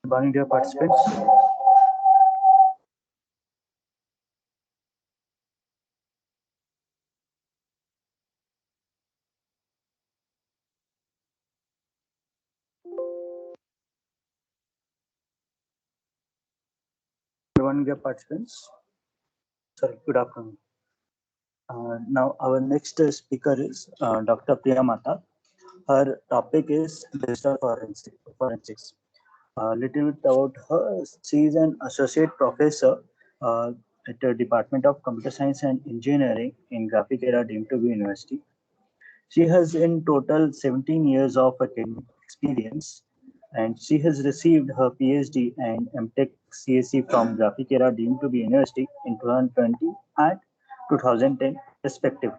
Good morning, dear participants. Good morning, dear participants. Sorry, good afternoon. Now, our next speaker is Dr. Priya Mata. Her topic is digital forensics. A little bit about her. She is an associate professor at the Department of Computer Science and Engineering in Graphic Era deemed to be University. She has in total 17 years of academic experience, and she has received her PhD and MTech CSE from Graphic Era deemed to be University in 2020 and 2010 respectively.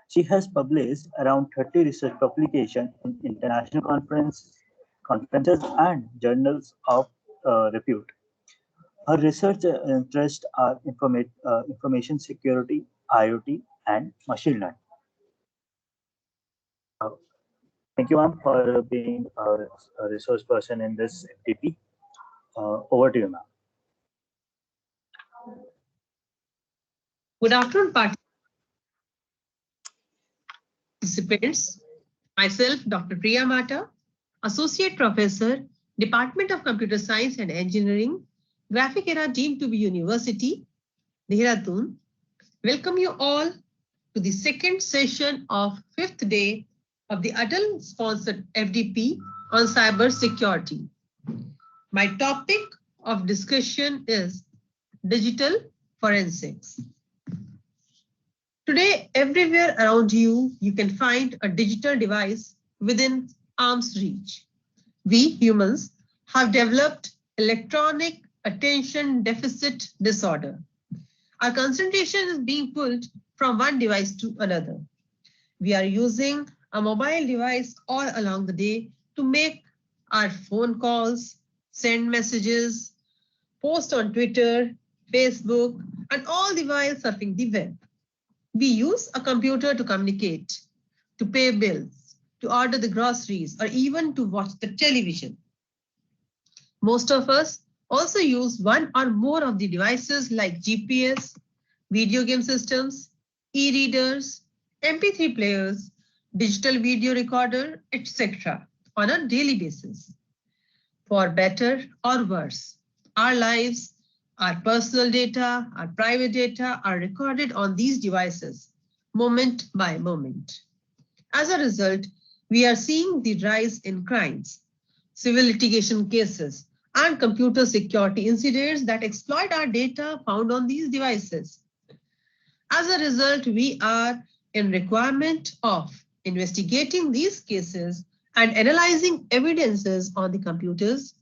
She has published around 30 research publications in international conferences and journals of repute. Her research interests are information security, IoT, and machine learning. Uh, Thank you, ma'am, for being a resource person in this FDP. Over to you, ma'am. Good afternoon, participants. Myself, Dr. Priya Mata, Associate Professor, Department of Computer Science and Engineering, Graphic Era deemed to be University, Dehradun. Welcome you all to the second session of 5th day of the ATAL sponsored FDP on cyber security. My topic of discussion is digital forensics. Today, everywhere around you, you can find a digital device within arm's reach. We humans have developed electronic attention deficit disorder. Our concentration is being pulled from one device to another. We are using a mobile device all along the day to make our phone calls, send messages, post on Twitter, Facebook, and all the while surfing the web. We use a computer to communicate, to pay bills, to order the groceries, or even to watch the television. Most of us also use one or more of the devices like GPS, video game systems, e-readers, MP3 players, digital video recorder, etc. on a daily basis. For better or worse, our lives, our personal data, our private data are recorded on these devices, moment by moment. As a result, we are seeing the rise in crimes, civil litigation cases, and computer security incidents that exploit our data found on these devices. As a result, we are in requirement of investigating these cases and analyzing evidences on the computers,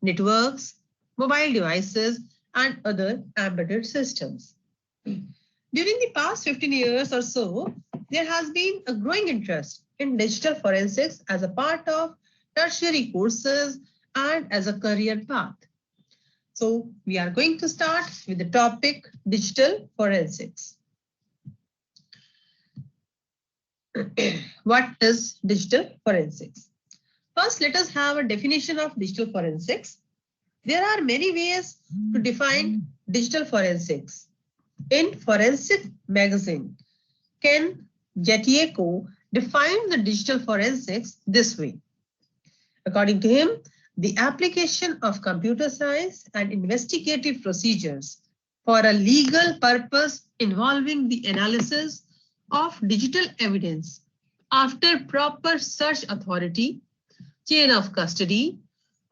networks, mobile devices, and other embedded systems. During the past 15 years or so, there has been a growing interest in digital forensics as a part of tertiary courses and as a career path. So we are going to start with the topic digital forensics. What is digital forensics? First, let us have a definition of digital forensics. There are many ways to define digital forensics. In Forensic magazine, Ken Jetieko defined the digital forensics this way. According to him, the application of computer science and investigative procedures for a legal purpose involving the analysis of digital evidence after proper search authority, chain of custody,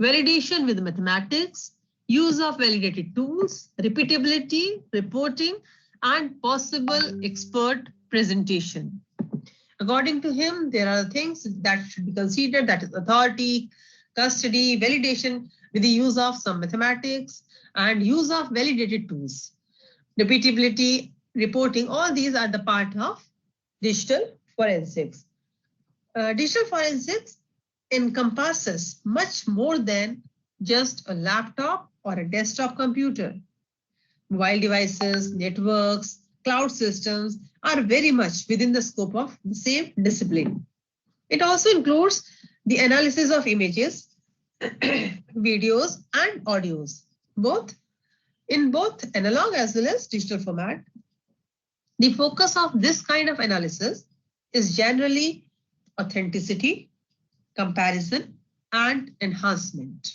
validation with mathematics, use of validated tools, repeatability, reporting, and possible expert presentation. According to him, there are things that should be considered, that is authority, custody, validation with the use of some mathematics and use of validated tools. Repeatability, reporting, all these are the part of digital forensics. Digital forensics encompasses much more than just a laptop or a desktop computer. Mobile devices, networks, cloud systems are very much within the scope of the same discipline. It also includes the analysis of images, videos, and audios, in both analog as well as digital format. The focus of this kind of analysis is generally authenticity, comparison, and enhancement.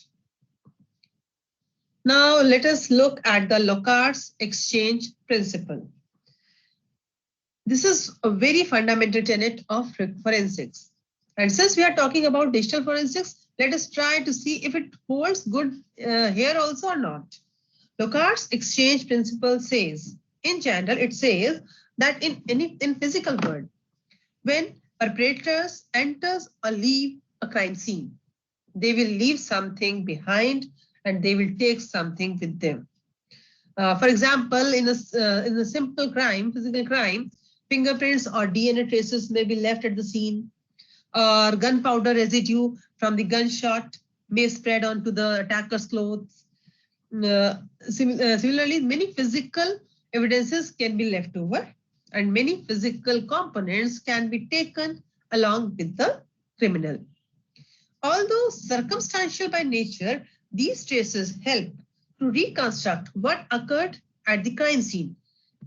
Now let us look at the Locard's exchange principle. This is a very fundamental tenet of forensics. And since we are talking about digital forensics, let us try to see if it holds good here also or not. Locard's exchange principle says, in general, it says that in physical world, when perpetrators enters or leave a crime scene, they will leave something behind and they will take something with them. For example, in a simple crime, physical crime, fingerprints or DNA traces may be left at the scene, or gunpowder residue from the gunshot may spread onto the attacker's clothes. Similarly, many physical evidences can be left over, and many physical components can be taken along with the criminal. Although circumstantial by nature, these traces help to reconstruct what occurred at the crime scene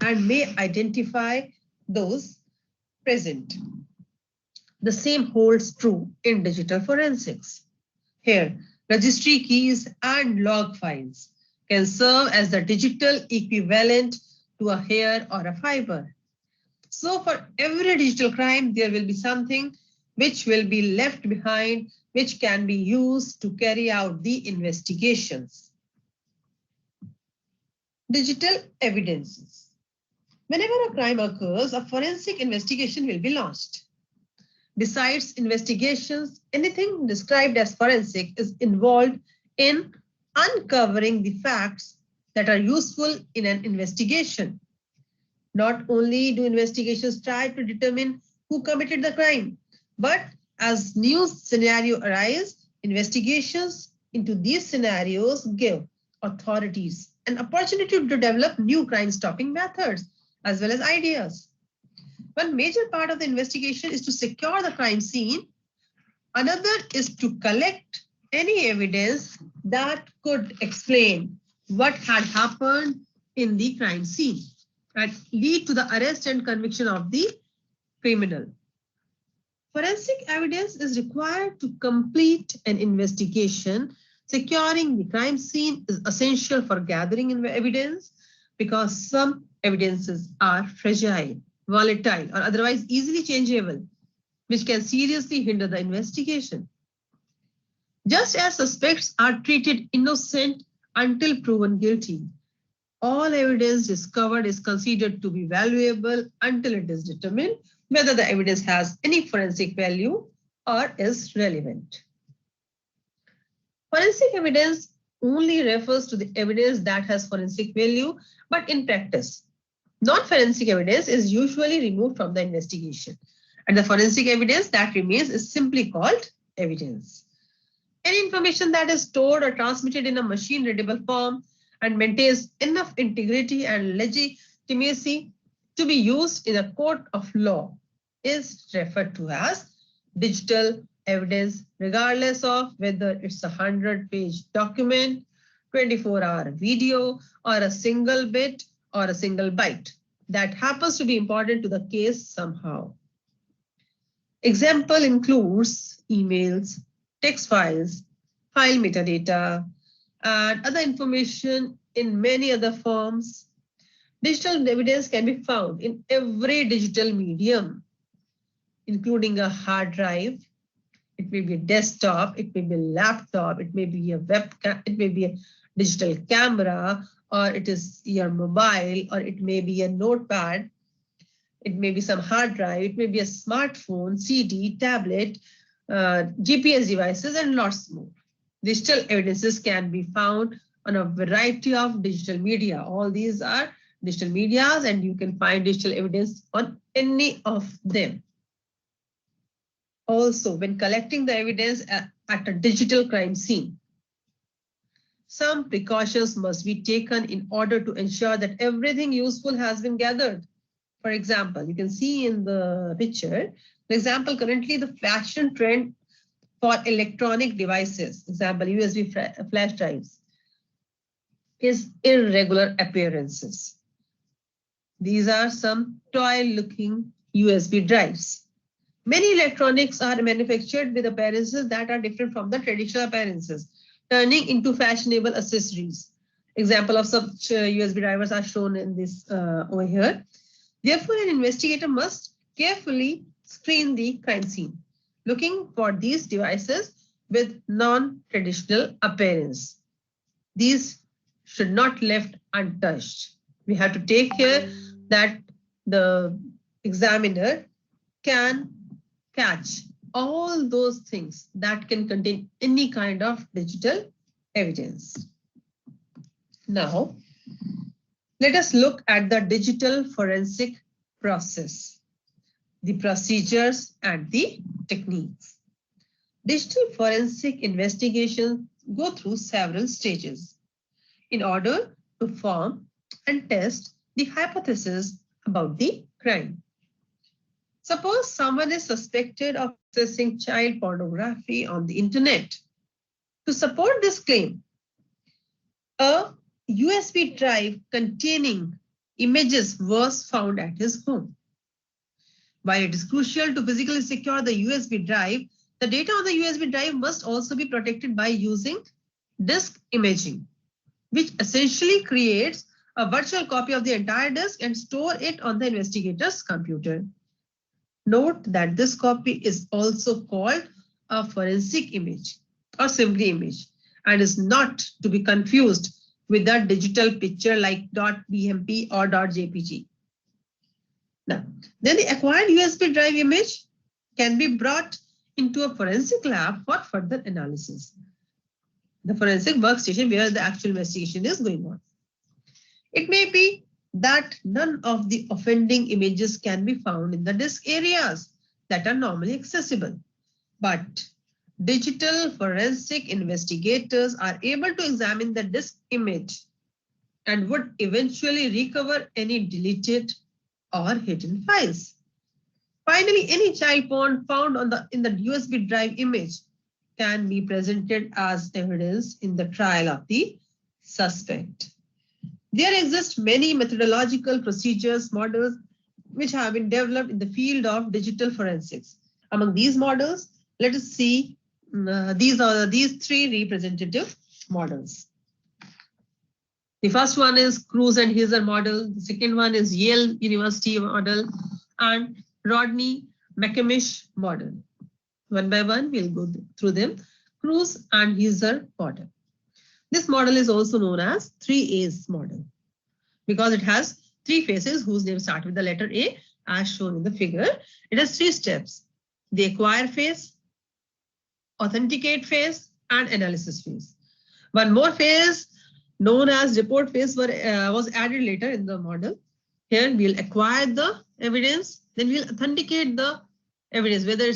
and may identify those present. The same holds true in digital forensics. Here, registry keys and log files can serve as the digital equivalent to a hair or a fiber. So for every digital crime, there will be something which will be left behind, which can be used to carry out the investigations. Digital evidences. Whenever a crime occurs, a forensic investigation will be launched. Besides investigations, anything described as forensic is involved in uncovering the facts that are useful in an investigation. Not only do investigations try to determine who committed the crime, but as new scenarios arise, investigations into these scenarios give authorities an opportunity to develop new crime-stopping methods as well as ideas. One major part of the investigation is to secure the crime scene. Another is to collect any evidence that could explain what had happened in the crime scene and lead to the arrest and conviction of the criminal. Forensic evidence is required to complete an investigation. Securing the crime scene is essential for gathering evidence because some evidences are fragile, volatile, or otherwise easily changeable, which can seriously hinder the investigation. Just as suspects are treated innocent until proven guilty, all evidence discovered is considered to be valuable until it is determined whether the evidence has any forensic value or is relevant. Forensic evidence only refers to the evidence that has forensic value, but in practice, non-forensic evidence is usually removed from the investigation, and the forensic evidence that remains is simply called evidence. Any information that is stored or transmitted in a machine-readable form and maintains enough integrity and legitimacy to be used in a court of law is referred to as digital evidence, regardless of whether it's a 100-page document, 24-hour video, or a single bit or a single byte that happens to be important to the case somehow. Example includes emails, text files, file metadata, and other information in many other forms. Digital evidence can be found in every digital medium, including a hard drive. It may be a desktop, it may be a laptop, it may be a webcam, it may be a digital camera, or it is your mobile, or it may be a notepad, it may be some hard drive, it may be a smartphone, CD, tablet, GPS devices, and lots more. Digital evidences can be found on a variety of digital media. All these are digital medias, and you can find digital evidence on any of them. Also, when collecting the evidence at a digital crime scene, some precautions must be taken in order to ensure that everything useful has been gathered. For example, you can see in the picture, for example, currently the fashion trend for electronic devices, example, USB flash drives, is irregular appearances. These are some toy-looking USB drives. Many electronics are manufactured with appearances that are different from the traditional appearances, turning into fashionable accessories. Example of such USB drivers are shown in this over here. Therefore, an investigator must carefully screen the crime scene, looking for these devices with non-traditional appearance. These should not left untouched. We have to take care that the examiner can catch all those things that can contain any kind of digital evidence. Now, let us look at the digital forensic process, the procedures and the techniques. Digital forensic investigations go through several stages in order to form and test the hypothesis about the crime. Suppose someone is suspected of accessing child pornography on the internet. To support this claim, a USB drive containing images was found at his home. While it is crucial to physically secure the USB drive, the data on the USB drive must also be protected by using disk imaging, which essentially creates a virtual copy of the entire disk and store it on the investigator's computer. Note that this copy is also called a forensic image or simply image and is not to be confused with a digital picture like .bmp or .jpg. Now, then the acquired USB drive image can be brought into a forensic lab for further analysis. The forensic workstation where the actual investigation is going on. It may be that none of the offending images can be found in the disk areas that are normally accessible, but digital forensic investigators are able to examine the disk image and would eventually recover any deleted or hidden files. Finally, any child porn found in the USB drive image can be presented as evidence in the trial of the suspect. There exist many methodological procedures, models, which have been developed in the field of digital forensics. Among these models, let us see these three representative models. The first one is Cruz and Heiser model. The second one is Yale University model and Rodney McCamish model. One by one, we'll go through them. Cruz and Heiser model. This model is also known as 3A's model because it has three phases whose names start with the letter A as shown in the figure. It has three steps: the acquire phase, authenticate phase, and analysis phase. One more phase known as report phase was added later in the model. Here we'll acquire the evidence, then we'll authenticate the evidence, whether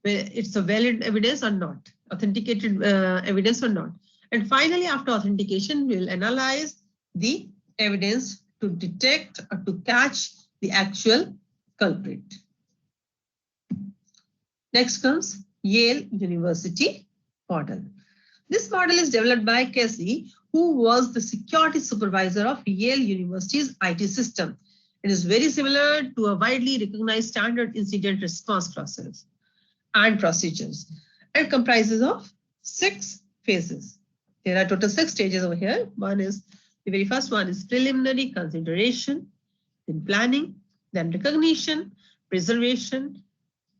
it's a valid evidence or not, authenticated evidence or not. And finally, after authentication, we'll analyze the evidence to detect or to catch the actual culprit. Next comes Yale University model. This model is developed by Casey, who was the security supervisor of Yale University's IT system It is very similar to a widely recognized standard incident response process and procedures, and comprises of 6 phases. There are total 6 stages over here. The very first one is preliminary consideration, then planning, then recognition, preservation,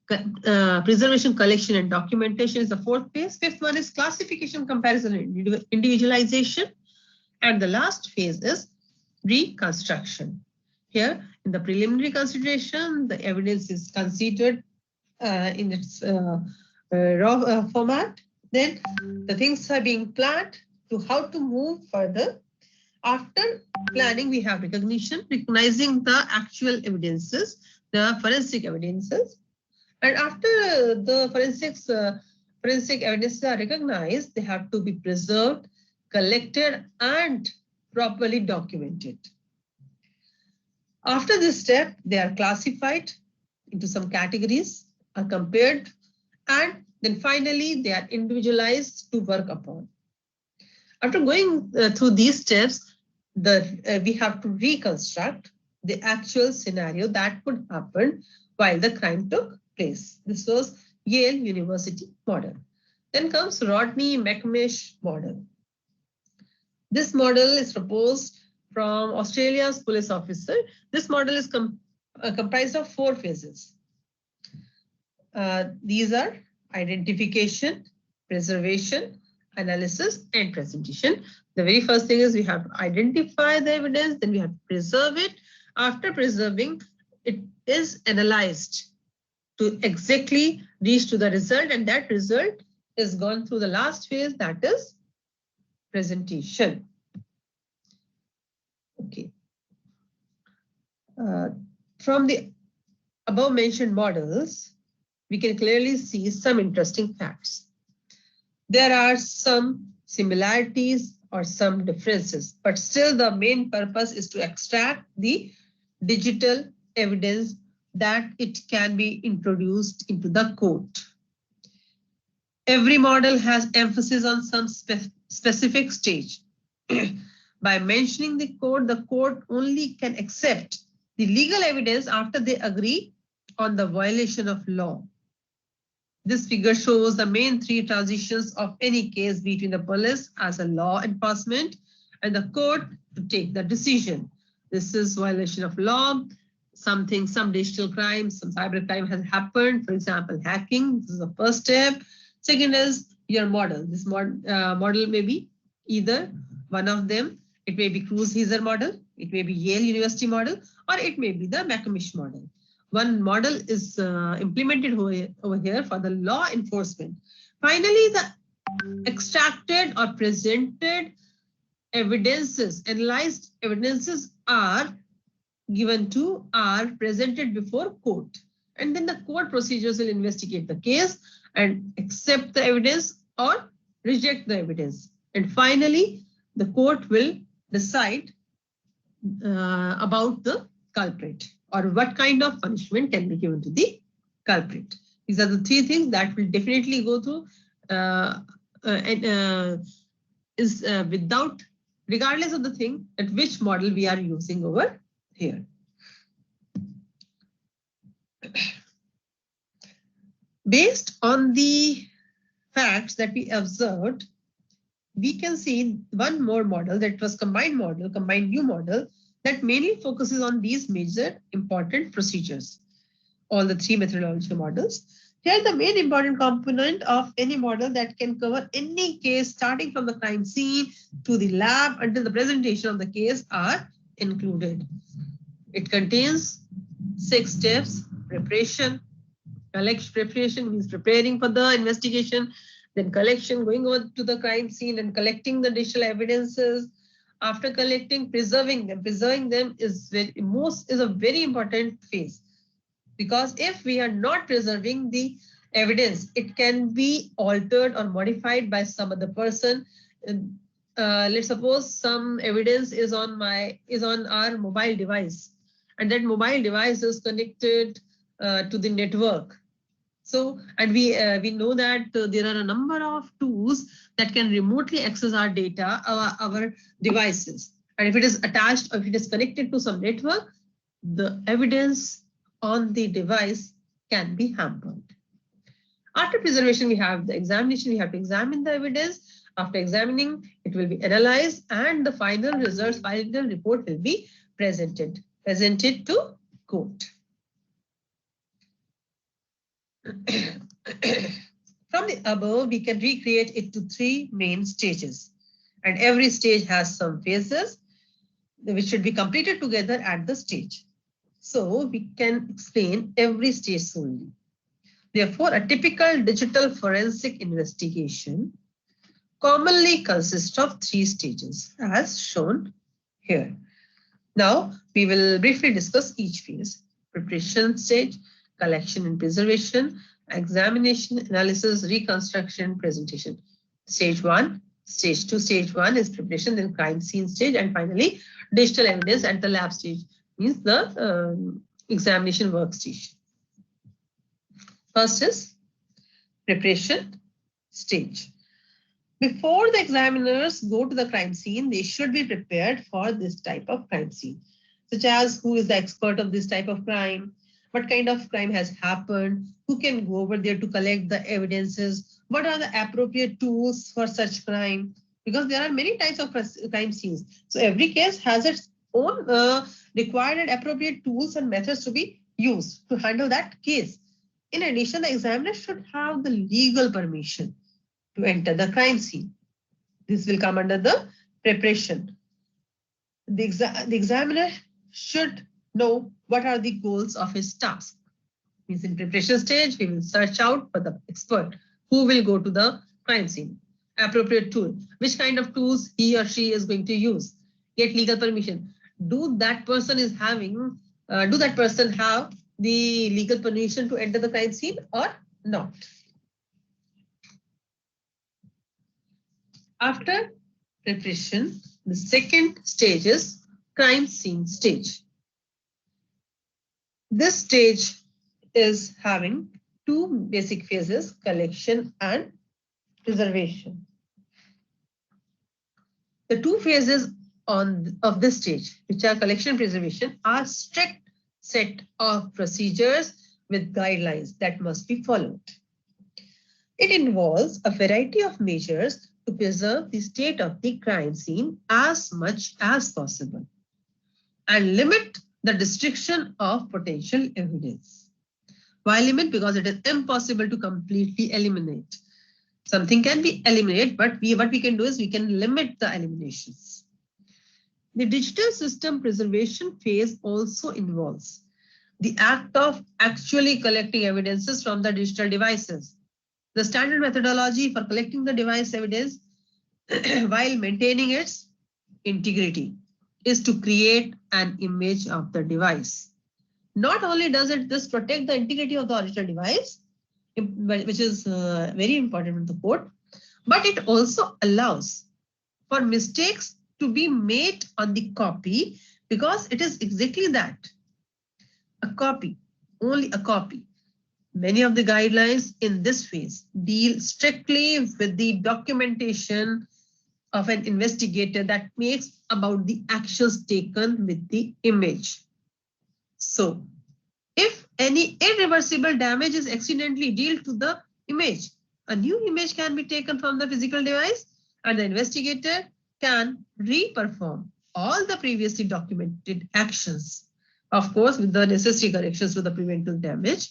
collection and documentation is the 4th phase. 5th one is classification, comparison, and individualization. And the last phase is reconstruction. Here, in the preliminary consideration, the evidence is considered in its raw format. Then the things are being planned to how to move further. After planning, we have recognition, recognizing the actual evidences, the forensic evidences. And after the forensic evidences are recognized, they have to be preserved, collected, and properly documented. After this step, they are classified into some categories, are compared, and then finally they are individualized to work upon. After going through these steps, we have to reconstruct the actual scenario that could happen while the crime took place. This was Yale University model. Then comes Rodney McCamish model. This model is proposed from Australia's police officer. This model is comprised of 4 phases. These are identification, preservation, analysis, and presentation. The very first thing is we have to identify the evidence, then we have to preserve it. After preserving, it is analyzed to exactly reach to the result, and that result is gone through the last phase, that is presentation. Okay. From the above mentioned models, we can clearly see some interesting facts. There are some similarities or some differences, but still the main purpose is to extract the digital evidence that it can be introduced into the court. Every model has emphasis on some specific stage. By mentioning the court only can accept the legal evidence after they agree on the violation of law. This figure shows the main 3 transitions of any case between the police as a law enforcement and the court to take the decision. This is violation of law, some digital crime, some cyber crime has happened. For example, hacking, this is the first step. Second is your model. This model may be either one of them. It may be Cruz-Heiser model, it may be Yale University model, or it may be the McCamish model. One model is implemented over here for the law enforcement. Finally, the extracted or presented evidences, analyzed evidences are presented before court. And then the court procedures will investigate the case and accept the evidence or reject the evidence. And finally, the court will decide about the culprit or what kind of punishment can be given to the culprit. These are the 3 things that will definitely go through regardless of the thing at which model we are using over here. Based on the facts that we observed, we can see one more model that was combined new model that mainly focuses on these major important procedures. All the 3 methodological models. Here, the main important component of any model that can cover any case starting from the crime scene to the lab until the presentation of the case are included. It contains 6 steps: preparation. Preparation means preparing for the investigation, then collection, going over to the crime scene and collecting the digital evidences. After collecting, preserving them. Preserving them is a very important phase, because if we are not preserving the evidence, it can be altered or modified by some other person. Let's suppose some evidence is on our mobile device, and that mobile device is connected to the network. So, and we know that there are a number of tools that can remotely access our data, our devices. And if it is attached or if it is connected to some network, the evidence on the device can be hampered. After preservation, we have the examination. We have to examine the evidence. After examining, it will be analyzed and the final results, final report will be presented to court. From the above, we can recreate it to 3 main stages. And every stage has some phases which should be completed together at the stage. So we can explain every stage solely. Therefore, a typical digital forensic investigation commonly consists of 3 stages as shown here. Now, we will briefly discuss each phase: preparation stage, collection and preservation, examination, analysis, reconstruction, presentation. Stage 1, stage 2, stage 1 is preparation, then crime scene stage, and finally digital evidence at the lab stage, means the examination workstation. First is preparation stage. Before the examiners go to the crime scene, they should be prepared for this type of crime scene, such as who is the expert of this type of crime, what kind of crime has happened, who can go over there to collect the evidences, what are the appropriate tools for such crime, because there are many types of crime scenes. So every case has its own required and appropriate tools and methods to be used to handle that case. In addition, the examiner should have the legal permission to enter the crime scene. This will come under the preparation. The examiner should know what are the goals of his task. Means in preparation stage, we will search out for the expert who will go to the crime scene. Appropriate tool, which kind of tools he or she is going to use. Get legal permission. Do that person have the legal permission to enter the crime scene or not? After preparation, the second stage is crime scene stage. This stage is having 2 basic phases: collection and preservation. The 2 phases of this stage, which are collection and preservation, are strict set of procedures with guidelines that must be followed. It involves a variety of measures to preserve the state of the crime scene as much as possible and limit the destruction of potential evidence. Why limit? Because it is impossible to completely eliminate. Something can be eliminated, but what we can do is we can limit the eliminations. The digital system preservation phase also involves the act of actually collecting evidences from the digital devices. The standard methodology for collecting the device evidence while maintaining its integrity is to create an image of the device. Not only does it this protect the integrity of the original device, which is very important in the code, but it also allows for mistakes to be made on the copy, because it is exactly that, a copy, only a copy. Many of the guidelines in this phase deal strictly with the documentation of an investigator that makes about the actions taken with the image. So, if any irreversible damage is accidentally dealt to the image, a new image can be taken from the physical device and the investigator can re-perform all the previously documented actions, of course, with the necessary corrections to the preventable damage,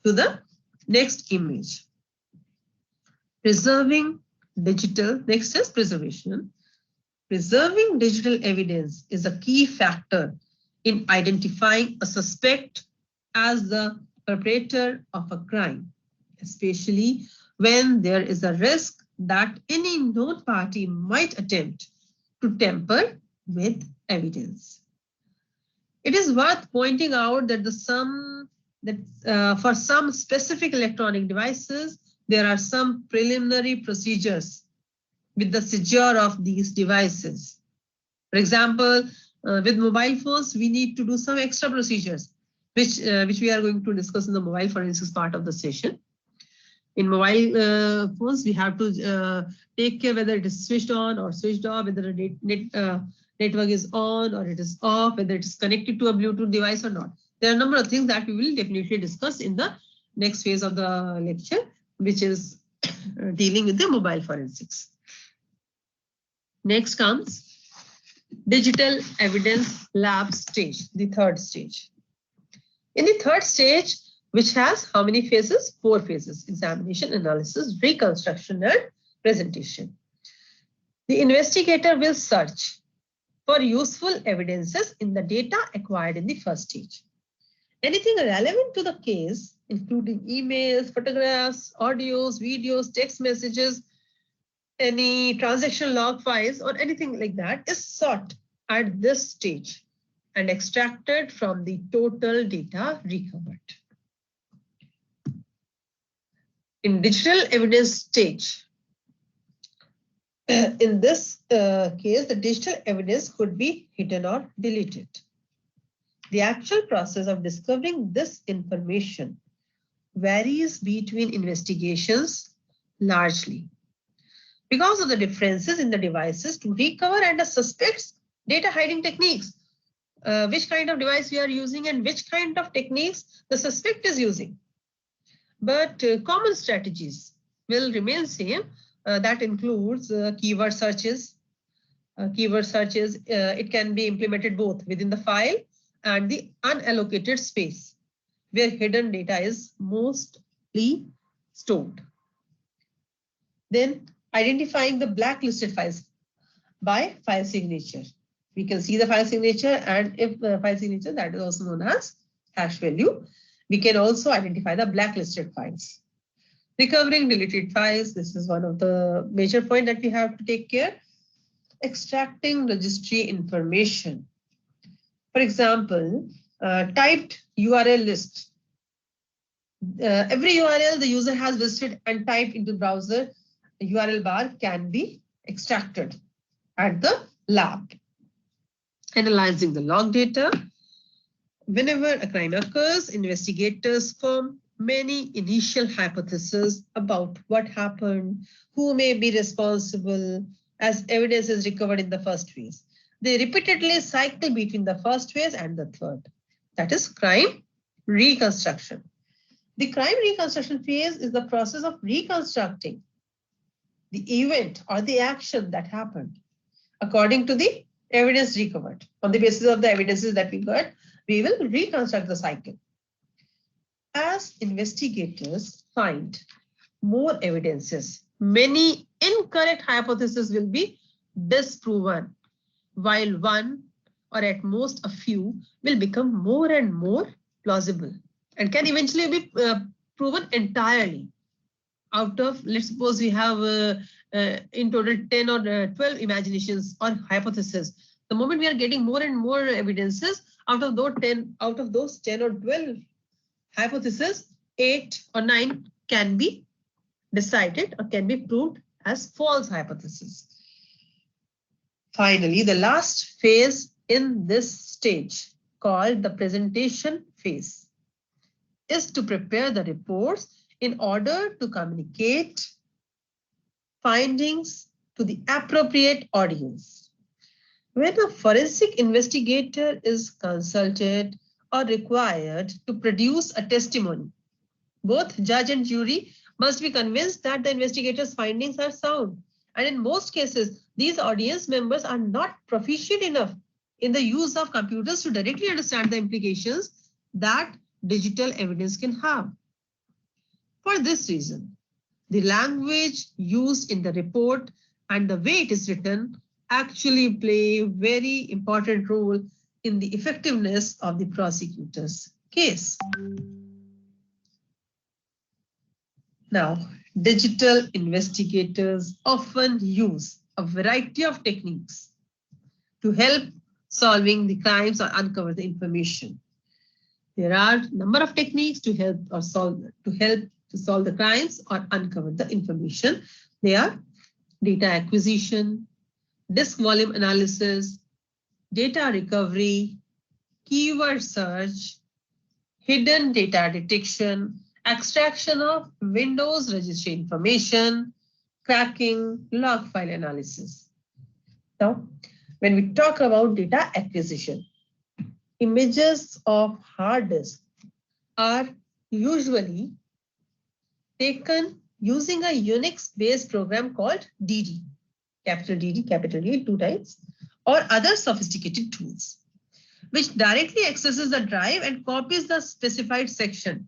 to the next image. Preserving digital, next is preservation. Preserving digital evidence is a key factor in identifying a suspect as the perpetrator of a crime, especially when there is a risk that any known party might attempt to tamper with evidence. It is worth pointing out that for some specific electronic devices, there are some preliminary procedures with the seizure of these devices. For example, with mobile phones, we need to do some extra procedures, which we are going to discuss in the mobile forensics part of the session. In mobile phones, we have to take care whether it is switched on or switched off, whether the network is on or it is off, whether it is connected to a Bluetooth device or not. There are a number of things that we will definitely discuss in the next phase of the lecture, which is dealing with the mobile forensics. Next comes digital evidence lab stage, the third stage. In the third stage, which has how many phases? 4 phases: examination, analysis, reconstruction, and presentation. The investigator will search for useful evidences in the data acquired in the first stage. Anything relevant to the case, including emails, photographs, audios, videos, text messages, any transaction log files, or anything like that, is sought at this stage and extracted from the total data recovered. In digital evidence stage, in this case, the digital evidence could be hidden or deleted. The actual process of discovering this information varies between investigations largely because of the differences in the devices to recover and the suspect's data hiding techniques. Which kind of device we are using and which kind of techniques the suspect is using. But common strategies will remain same. That includes keyword searches. It can be implemented both within the file and the unallocated space where hidden data is mostly stored. Then identifying the blacklisted files by file signature. We can see the file signature, and if the file signature, that is also known as hash value, we can also identify the blacklisted files. Recovering deleted files, this is one of the major points that we have to take care. Extracting registry information. For example, typed URL list. Every URL the user has visited and typed into the browser URL bar can be extracted at the lab. Analyzing the log data. Whenever a crime occurs, investigators form many initial hypotheses about what happened, who may be responsible, as evidence is recovered in the first phase. They repeatedly cycle between the first phase and the third. That is crime reconstruction. The crime reconstruction phase is the process of reconstructing the event or the action that happened according to the evidence recovered. On the basis of the evidences that we got, we will reconstruct the cycle. As investigators find more evidences, many incorrect hypotheses will be disproven, while one or at most a few will become more and more plausible and can eventually be proven entirely. Out of, let's suppose we have in total 10 or 12 imaginations or hypotheses. The moment we are getting more and more evidences, out of those 10 or 12 hypotheses, 8 or 9 can be decided or can be proved as false hypotheses. Finally, the last phase in this stage, called the presentation phase, is to prepare the reports in order to communicate findings to the appropriate audience. When a forensic investigator is consulted or required to produce a testimony, both judge and jury must be convinced that the investigator's findings are sound. And in most cases, these audience members are not proficient enough in the use of computers to directly understand the implications that digital evidence can have. For this reason, the language used in the report and the way it is written actually play a very important role in the effectiveness of the prosecutor's case. Now, digital investigators often use a variety of techniques to help solving the crimes or uncover the information. There are a number of techniques to help solve the crimes or uncover the information. They are data acquisition, disk volume analysis, data recovery, keyword search, hidden data detection, extraction of Windows registry information, cracking, log file analysis. Now, when we talk about data acquisition. Images of hard disk are usually taken using a Unix-based program called DD, capital DD, capital D, 2 times, or other sophisticated tools, which directly accesses the drive and copies the specified section.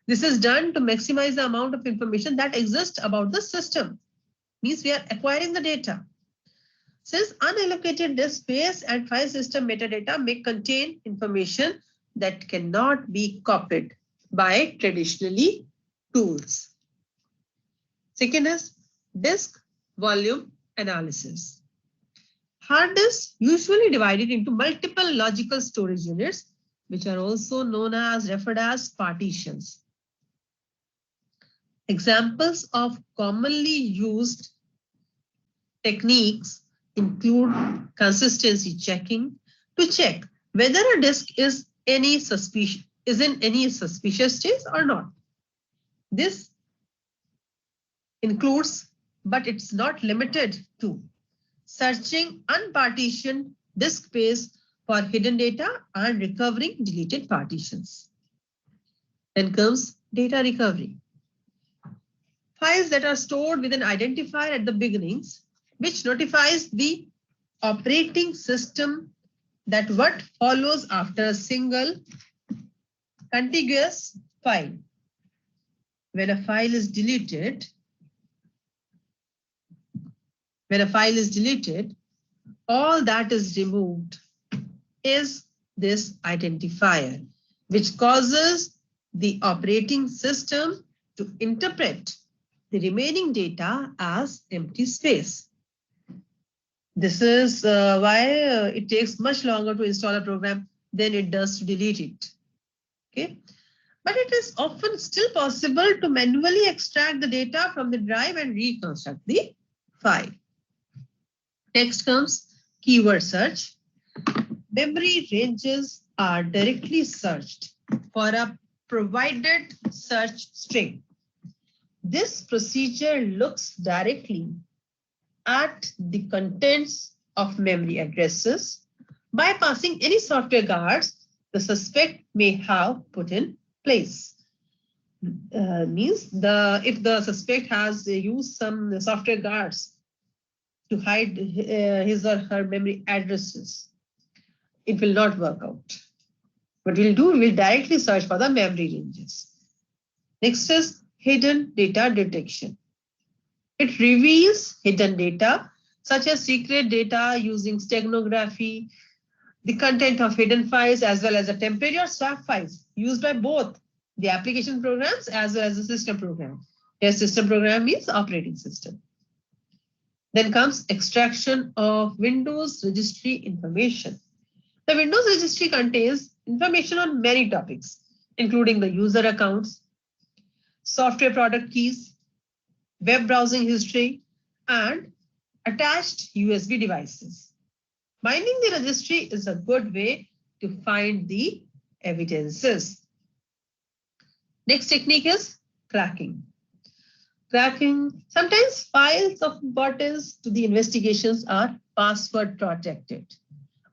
This is done to maximize the amount of information that exists about the system. Means we are acquiring the data. Since unallocated disk space and file system metadata may contain information that cannot be copied by traditionally tools. Second is disk volume analysis. Hard disk usually divided into multiple logical storage units, which are also referred as partitions. Examples of commonly used techniques include consistency checking to check whether a disk is in any suspicious state or not. This includes, but it's not limited to, searching unpartitioned disk space for hidden data and recovering deleted partitions. Then comes data recovery. Files that are stored with an identifier at the beginnings, which notifies the operating system that what follows after a single contiguous file. When a file is deleted, all that is removed is this identifier, which causes the operating system to interpret the remaining data as empty space. This is why it takes much longer to install a program than it does to delete it. Okay, but it is often still possible to manually extract the data from the drive and reconstruct the file. Next comes keyword search. Memory ranges are directly searched for a provided search string. This procedure looks directly at the contents of memory addresses, bypassing any software guards the suspect may have put in place. Means if the suspect has used some software guards to hide his or her memory addresses, it will not work out. What we'll do, we'll directly search for the memory ranges. Next is hidden data detection. It reveals hidden data, such as secret data using steganography, the content of hidden files, as well as the temporary or swap files used by both the application programs as well as the system program. Here, system program means operating system. Then comes extraction of Windows registry information. The Windows registry contains information on many topics, including the user accounts, software product keys, web browsing history, and attached USB devices. Mining the registry is a good way to find the evidences. Next technique is cracking. Sometimes files of importance to the investigations are password protected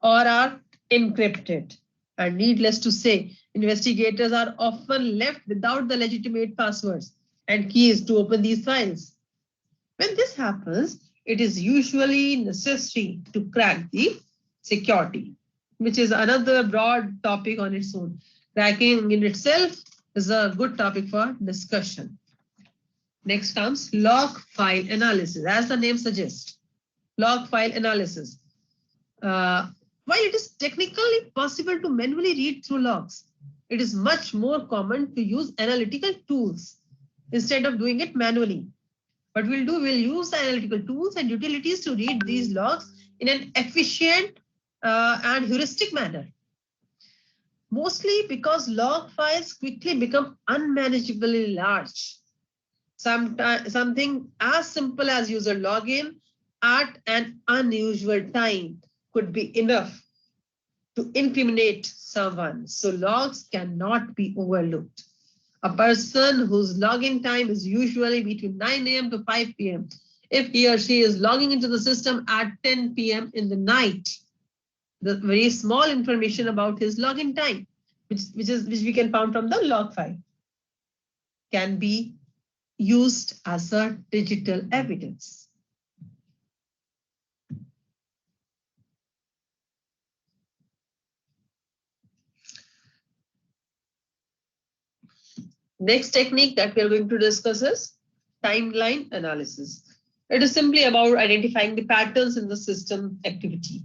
or are encrypted. And needless to say, investigators are often left without the legitimate passwords and keys to open these files. When this happens, it is usually necessary to crack the security, which is another broad topic on its own. Cracking in itself is a good topic for discussion. Next comes log file analysis. As the name suggests, log file analysis. While it is technically possible to manually read through logs, it is much more common to use analytical tools instead of doing it manually. What we'll do, we'll use the analytical tools and utilities to read these logs in an efficient and heuristic manner. Mostly because log files quickly become unmanageably large. Something as simple as user login at an unusual time could be enough to incriminate someone. So logs cannot be overlooked. A person whose login time is usually between 9 a.m. to 5 p.m. If he or she is logging into the system at 10 p.m. in the night, the very small information about his login time, which we can find from the log file, can be used as a digital evidence. Next technique that we are going to discuss is timeline analysis. It is simply about identifying the patterns in the system activity,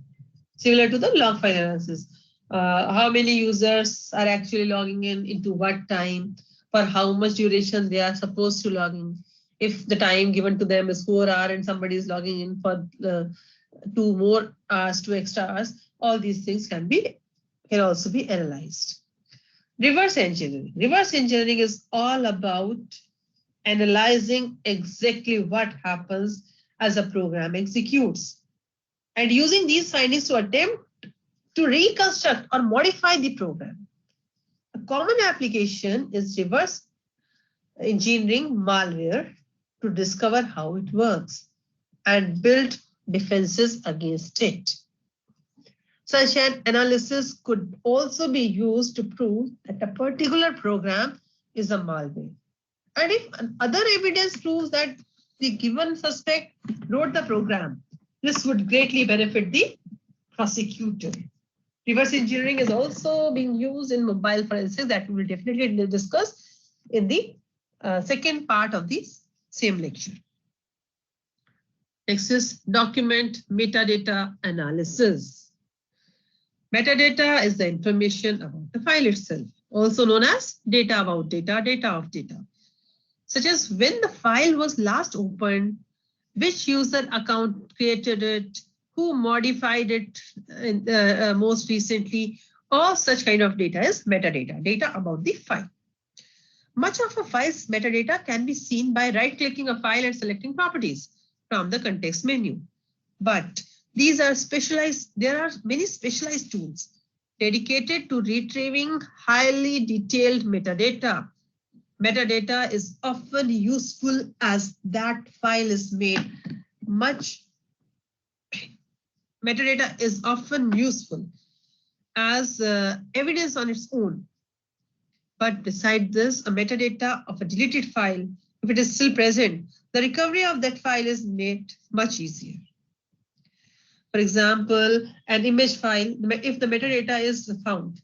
similar to the log file analysis. How many users are actually logging into what time, for how much duration they are supposed to log in. If the time given to them is 4 hours and somebody is logging in for 2 more hours, 2 extra hours, all these things can also be analyzed. Reverse engineering. Reverse engineering is all about analyzing exactly what happens as a program executes and using these findings to attempt to reconstruct or modify the program. A common application is reverse engineering malware to discover how it works and build defenses against it. Such an analysis could also be used to prove that a particular program is a malware. And if other evidence proves that the given suspect wrote the program, this would greatly benefit the prosecutor. Reverse engineering is also being used in mobile forensics that we will definitely discuss in the second part of this same lecture. Next is document metadata analysis. Metadata is the information about the file itself, also known as data about data, data of data, such as when the file was last opened, which user account created it, who modified it most recently, all such kind of data is metadata, data about the file. Much of a file's metadata can be seen by right-clicking a file and selecting properties from the context menu. But these are specialized, there are many specialized tools dedicated to retrieving highly detailed metadata. Metadata is often useful as that file is made much. Metadata is often useful as evidence on its own. But beside this, a metadata of a deleted file, if it is still present, the recovery of that file is made much easier. For example, an image file, if the metadata is found,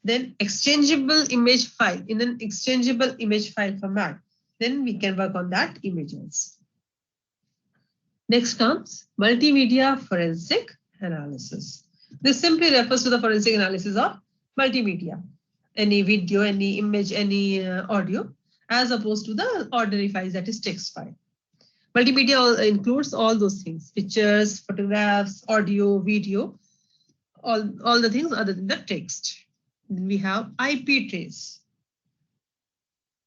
then exchangeable image file in an exchangeable image file format, then we can work on that images. Next comes multimedia forensic analysis. This simply refers to the forensic analysis of multimedia, any video, any image, any audio, as opposed to the ordinary files, that is text file. Multimedia includes all those things, pictures, photographs, audio, video, all the things other than the text. We have IP trace.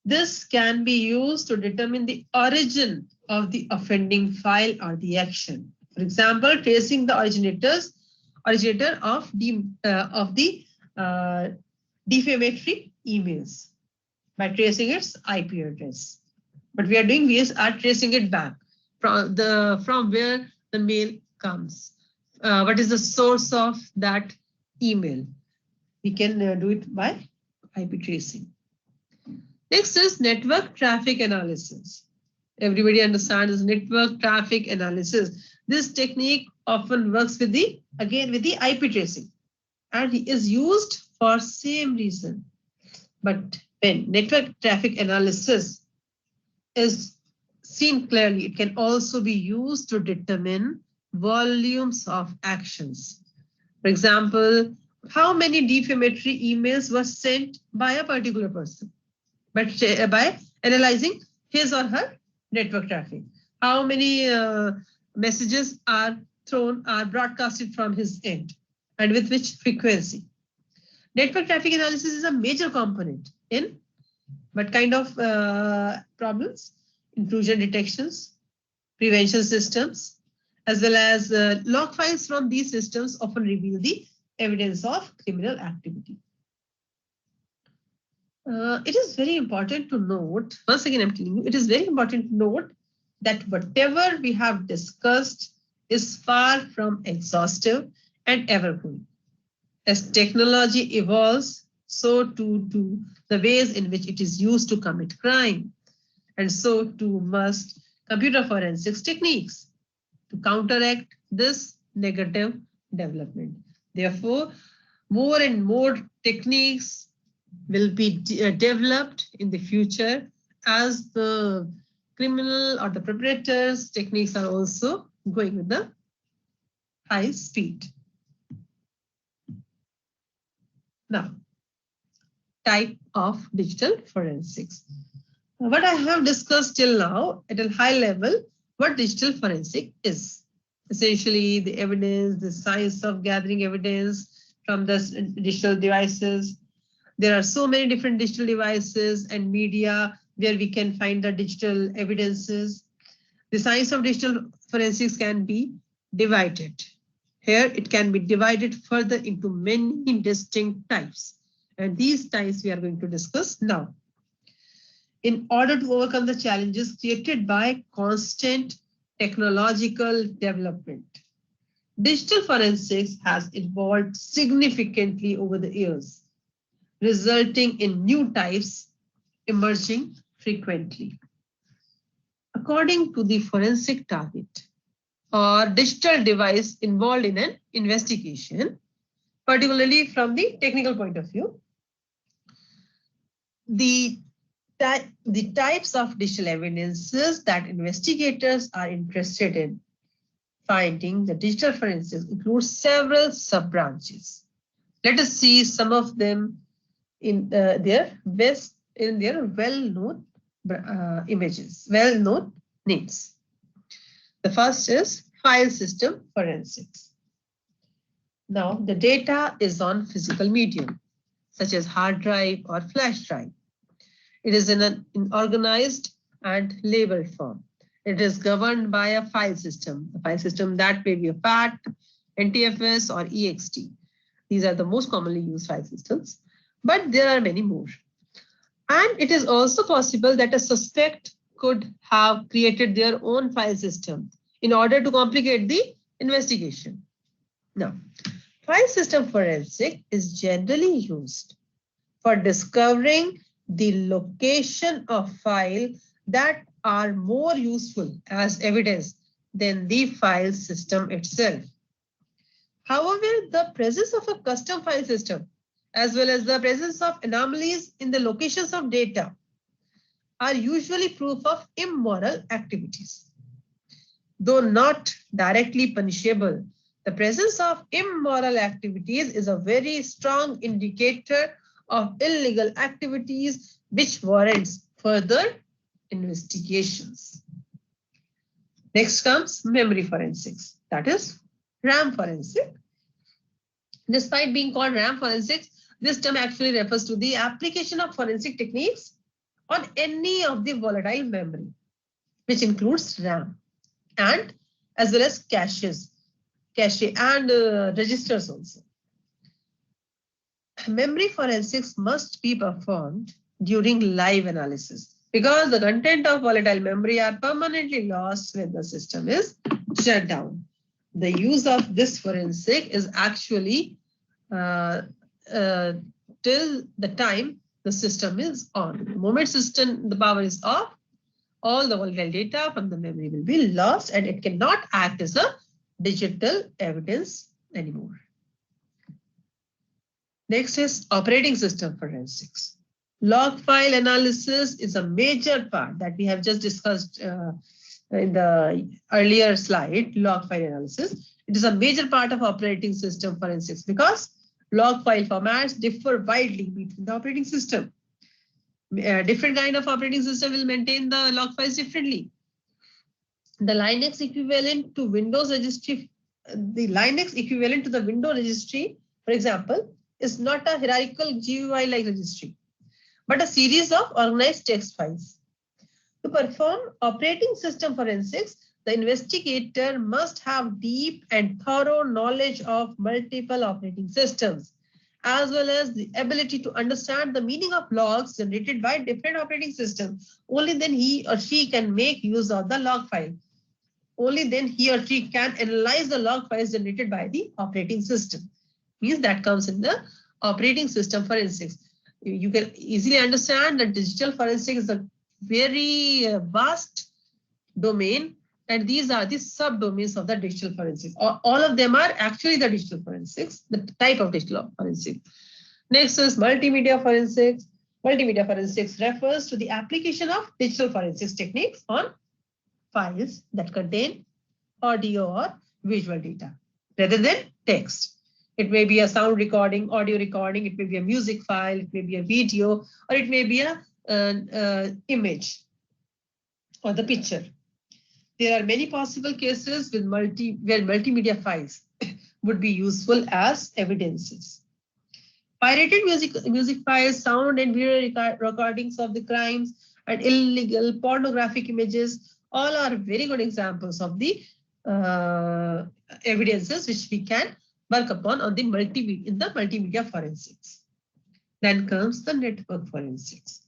This can be used to determine the origin of the offending file or the action. For example, tracing the originator of the defamatory emails by tracing its IP address. What we are tracing it back from where the mail comes. What is the source of that email? We can do it by IP tracing. Next is network traffic analysis. Everybody understands network traffic analysis. This technique often works with the IP tracing and is used for same reason. But when network traffic analysis is seen clearly, it can also be used to determine volumes of actions. For example, how many defamatory emails were sent by a particular person, but by analyzing his or her network traffic. How many messages are broadcasted from his end and with which frequency. Network traffic analysis is a major component in what kind of problems? Intrusion detections, prevention systems, as well as log files from these systems often reveal the evidence of criminal activity. It is very important to note, once again I'm telling you, it is very important to note that whatever we have discussed is far from exhaustive and ever growing. As technology evolves, so too do the ways in which it is used to commit crime. And so too must computer forensics techniques to counteract this negative development. Therefore, more and more techniques will be developed in the future as the criminal or the perpetrators techniques are also going with the high speed. Now, type of digital forensics. What I have discussed till now at a high level, what digital forensic is. Essentially, the evidence, the science of gathering evidence from the digital devices. There are so many different digital devices and media where we can find the digital evidences. The science of digital forensics can be divided. Here, it can be divided further into many distinct types. And these types we are going to discuss now. In order to overcome the challenges created by constant technological development, digital forensics has evolved significantly over the years, resulting in new types emerging frequently. According to the forensic target or digital device involved in an investigation, particularly from the technical point of view, the types of digital evidences that investigators are interested in finding the digital forensics include several sub-branches. Let us see some of them in their well-known images, well-known names. The first is file system forensics. Now, the data is on physical medium, such as hard drive or flash drive. It is in an organized and labeled form. It is governed by a file system that may be a FAT, NTFS, or EXT. These are the most commonly used file systems, but there are many more. And it is also possible that a suspect could have created their own file system in order to complicate the investigation. Now, file system forensic is generally used for discovering the location of file that are more useful as evidence than the file system itself. However, the presence of a custom file system as well as the presence of anomalies in the locations of data are usually proof of immoral activities. Though not directly punishable, the presence of immoral activities is a very strong indicator of illegal activities which warrants further investigations. Next comes memory forensics, that is RAM forensic. Despite being called RAM forensics, this term actually refers to the application of forensic techniques on any of the volatile memory, which includes RAM and as well as cache and registers also. Memory forensics must be performed during live analysis because the content of volatile memory are permanently lost when the system is shut down. The use of this forensic is actually till the time the system is on. The moment the power is off, all the volatile data from the memory will be lost and it cannot act as a digital evidence anymore. Next is operating system forensics. Log file analysis is a major part that we have just discussed in the earlier slide, log file analysis. It is a major part of operating system forensics because log file formats differ widely between the operating system. Different kind of operating system will maintain the log files differently. The Linux equivalent to Windows registry, the Linux equivalent to the Windows registry, for example, is not a hierarchical GUI-like registry, but a series of organized text files. To perform operating system forensics, the investigator must have deep and thorough knowledge of multiple operating systems, as well as the ability to understand the meaning of logs generated by different operating systems. Only then he or she can make use of the log file. only then he or she can analyze the log files generated by the operating system. Means that comes in the operating system forensics. You can easily understand that digital forensics is a very vast domain, and these are the subdomains of the digital forensics. All of them are actually the digital forensics, the type of digital forensics. Next is multimedia forensics. Multimedia forensics refers to the application of digital forensics techniques on files that contain audio or visual data rather than text. It may be a sound recording, audio recording, it may be a music file, it may be a video, or it may be a image or the picture. There are many possible cases with where multimedia files would be useful as evidences. Pirated music files, sound and video recordings of the crimes, and illegal pornographic images all are very good examples of the evidences which we can work upon on the multimedia forensics. Then comes the network forensics.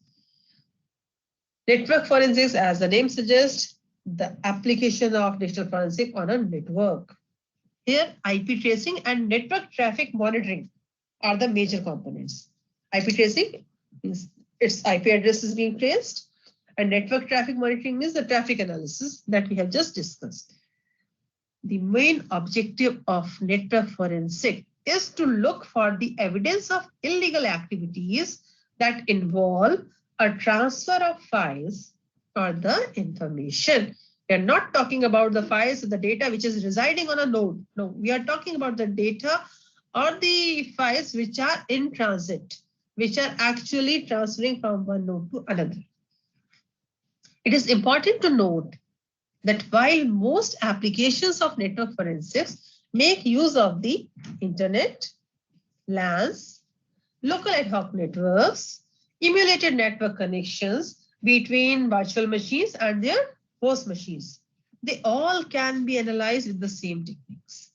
Network forensics, as the name suggests, the application of digital forensic on a network. Here, IP tracing and network traffic monitoring are the major components. IP tracing means its IP address is being traced, and network traffic monitoring means the traffic analysis that we have just discussed. The main objective of network forensic is to look for the evidence of illegal activities that involve a transfer of files or the information. We are not talking about the files or the data which is residing on a node. No, we are talking about the data or the files which are in transit, which are actually transferring from one node to another. It is important to note that while most applications of network forensics make use of the internet, LANs, local ad hoc networks, emulated network connections between virtual machines and their host machines, they all can be analyzed with the same techniques.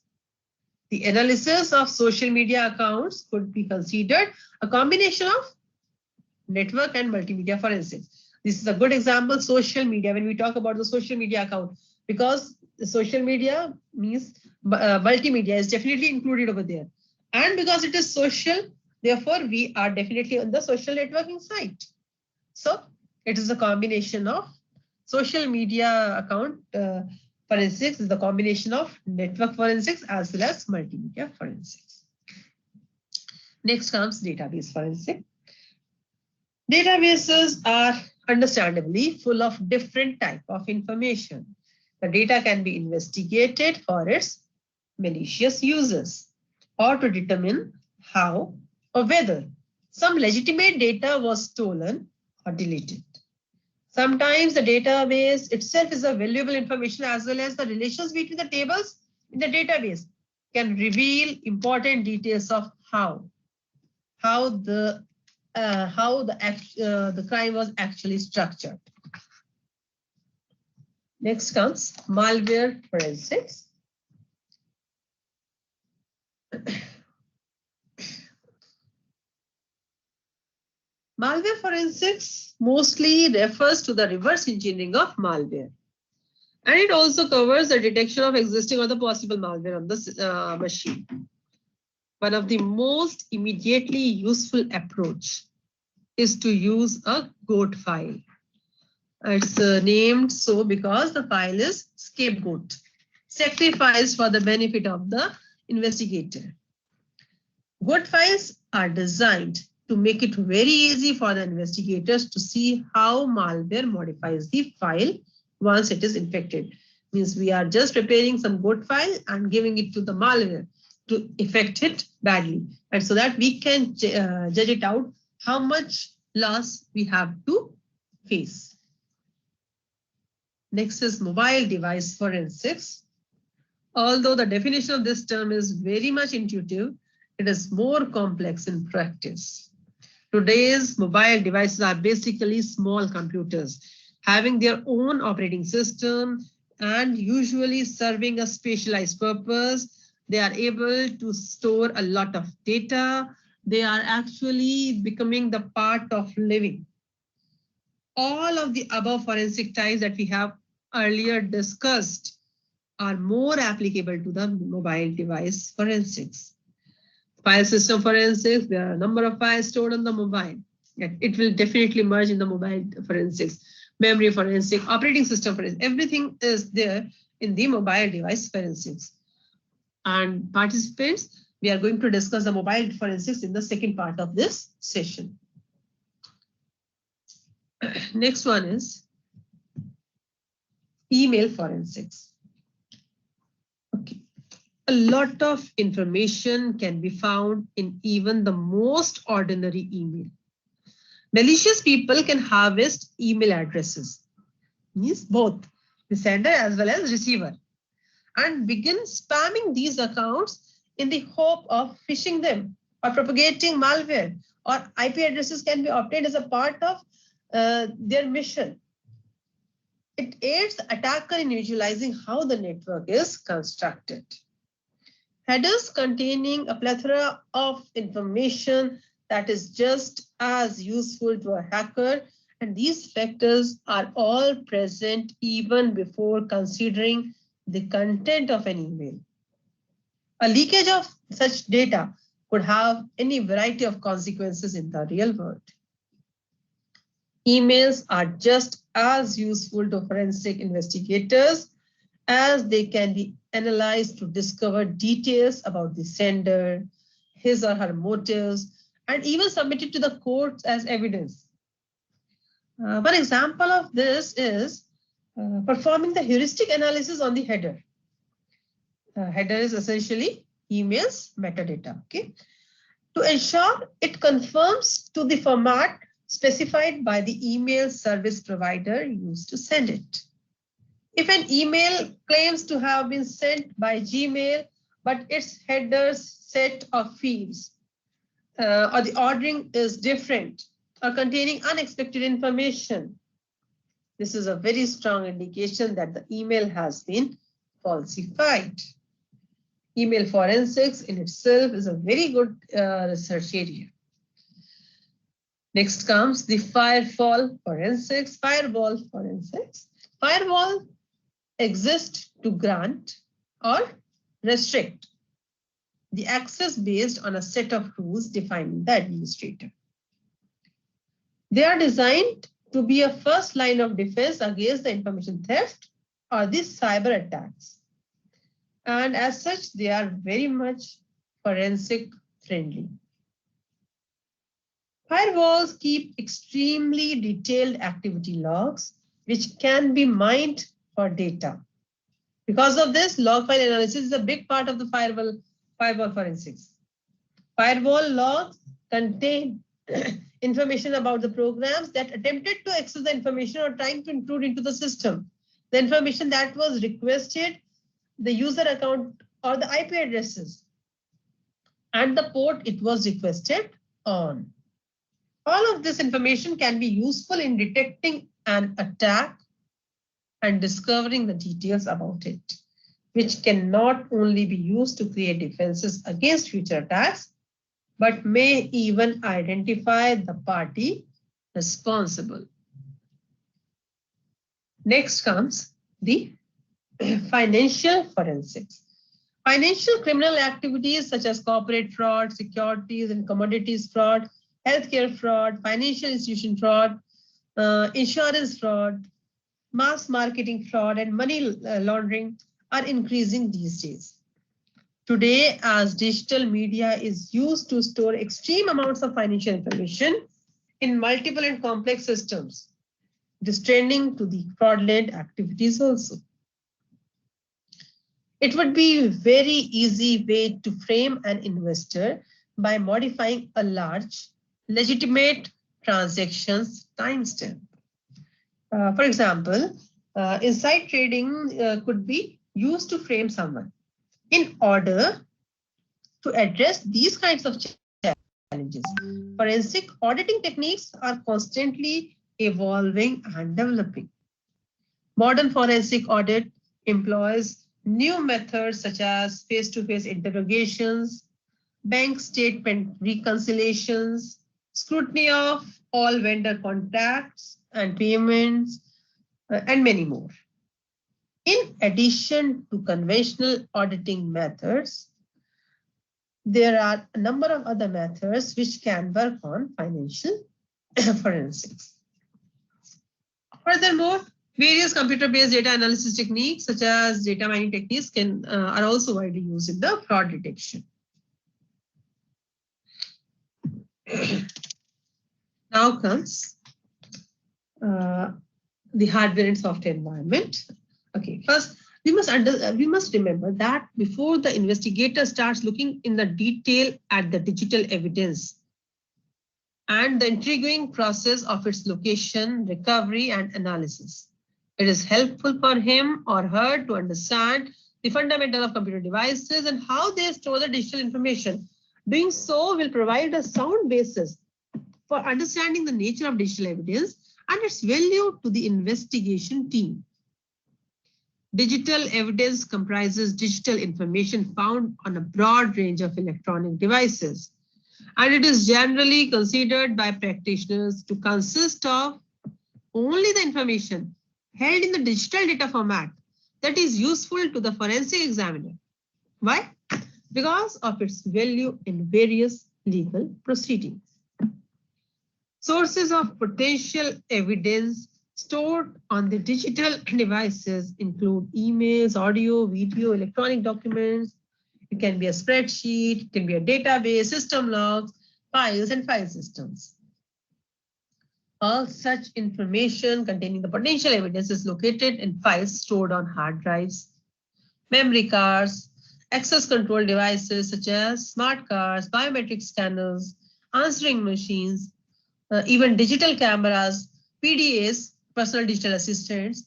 The analysis of social media accounts could be considered a combination of network and multimedia forensics. This is a good example, social media, when we talk about the social media account, because the social media means multimedia is definitely included over there. And because it is social, therefore we are definitely on the social networking site. So it is a combination of social media account forensics is the combination of network forensics as well as multimedia forensics. Next comes database forensic. Databases are understandably full of different type of information. The data can be investigated for its malicious uses or to determine how or whether some legitimate data was stolen or deleted. Sometimes the database itself is a valuable information as well as the relations between the tables in the database can reveal important details of how the crime was actually structured. Next comes malware forensics. Malware forensics mostly refers to the reverse engineering of malware. And it also covers the detection of existing or the possible malware on the machine. One of the most immediately useful approach is to use a goat file. It's named so because the file is scapegoat, sacrificed for the benefit of the investigator. Goat files are designed to make it very easy for the investigators to see how malware modifies the file once it is infected. Means we are just preparing some goat file and giving it to the malware to affect it badly. And so that we can judge it out how much loss we have to face. Next is mobile device forensics. Although the definition of this term is very much intuitive, it is more complex in practice. Today's mobile devices are basically small computers having their own operating system and usually serving a specialized purpose. They are able to store a lot of data. They are actually becoming the part of living. All of the above forensic types that we have earlier discussed are more applicable to the mobile device forensics. File system forensics, there are a number of files stored on the mobile. It will definitely merge in the mobile forensics. Memory forensic, operating system forensics, everything is there in the mobile device forensics. And participants, we are going to discuss the mobile forensics in the second part of this session. Next one is email forensics. Okay. A lot of information can be found in even the most ordinary email. Malicious people can harvest email addresses, means both the sender as well as receiver, and begin spamming these accounts in the hope of phishing them or propagating malware, or IP addresses can be obtained as a part of their mission. It aids the attacker in visualizing how the network is constructed. Headers containing a plethora of information that is just as useful to a hacker, and these factors are all present even before considering the content of an email. A leakage of such data could have any variety of consequences in the real world. Emails are just as useful to forensic investigators as they can be analyzed to discover details about the sender, his or her motives, and even submitted to the courts as evidence. One example of this is performing the heuristic analysis on the header. Header is essentially email's metadata. Okay, to ensure it conforms to the format specified by the email service provider used to send it. If an email claims to have been sent by Gmail, but its header's set of fields or the ordering is different or containing unexpected information, this is a very strong indication that the email has been falsified. Email forensics in itself is a very good research area. Next comes the firewall forensics. Firewall forensics. Firewall exists to grant or restrict the access based on a set of rules defined by the administrator. They are designed to be a first line of defense against the information theft or the cyber attacks. And as such, they are very much forensic friendly. Firewalls keep extremely detailed activity logs, which can be mined for data. Because of this, log file analysis is a big part of the firewall forensics. Firewall logs contain information about the programs that attempted to access the information or trying to intrude into the system. The information that was requested, the user account or the IP addresses, and the port it was requested on. All of this information can be useful in detecting an attack and discovering the details about it, which can not only be used to create defenses against future attacks, but may even identify the party responsible. Next comes the financial forensics. Financial criminal activities such as corporate fraud, securities and commodities fraud, healthcare fraud, financial institution fraud, insurance fraud, mass marketing fraud, and money laundering are increasing these days. Today, as digital media is used to store extreme amounts of financial information in multiple and complex systems, it is trending to the fraudulent activities also. It would be a very easy way to frame an investor by modifying a large, legitimate transactions timestamp. For example, inside trading could be used to frame someone. In order to address these kinds of challenges, forensic auditing techniques are constantly evolving and developing. Modern forensic audit employs new methods such as face-to-face interrogations, bank statement reconciliations, scrutiny of all vendor contacts and payments, and many more. In addition to conventional auditing methods, there are a number of other methods which can work on financial forensics. Furthermore, various computer-based data analysis techniques such as data mining techniques are also widely used in the fraud detection. Now comes the hardware and software environment. Okay, first we must remember that before the investigator starts looking in the detail at the digital evidence and the intriguing process of its location, recovery, and analysis, it is helpful for him or her to understand the fundamental of computer devices and how they store the digital information. Doing so will provide a sound basis for understanding the nature of digital evidence and its value to the investigation team. Digital evidence comprises digital information found on a broad range of electronic devices, and it is generally considered by practitioners to consist of only the information held in the digital data format that is useful to the forensic examiner. Why? Because of its value in various legal proceedings. Sources of potential evidence stored on the digital devices include emails, audio, video, electronic documents. It can be a spreadsheet, it can be a database, system logs, files, and file systems. All such information containing the potential evidence is located in files stored on hard drives, memory cards, access control devices such as smart cards, biometric scanners, answering machines, even digital cameras, PDAs, personal digital assistants,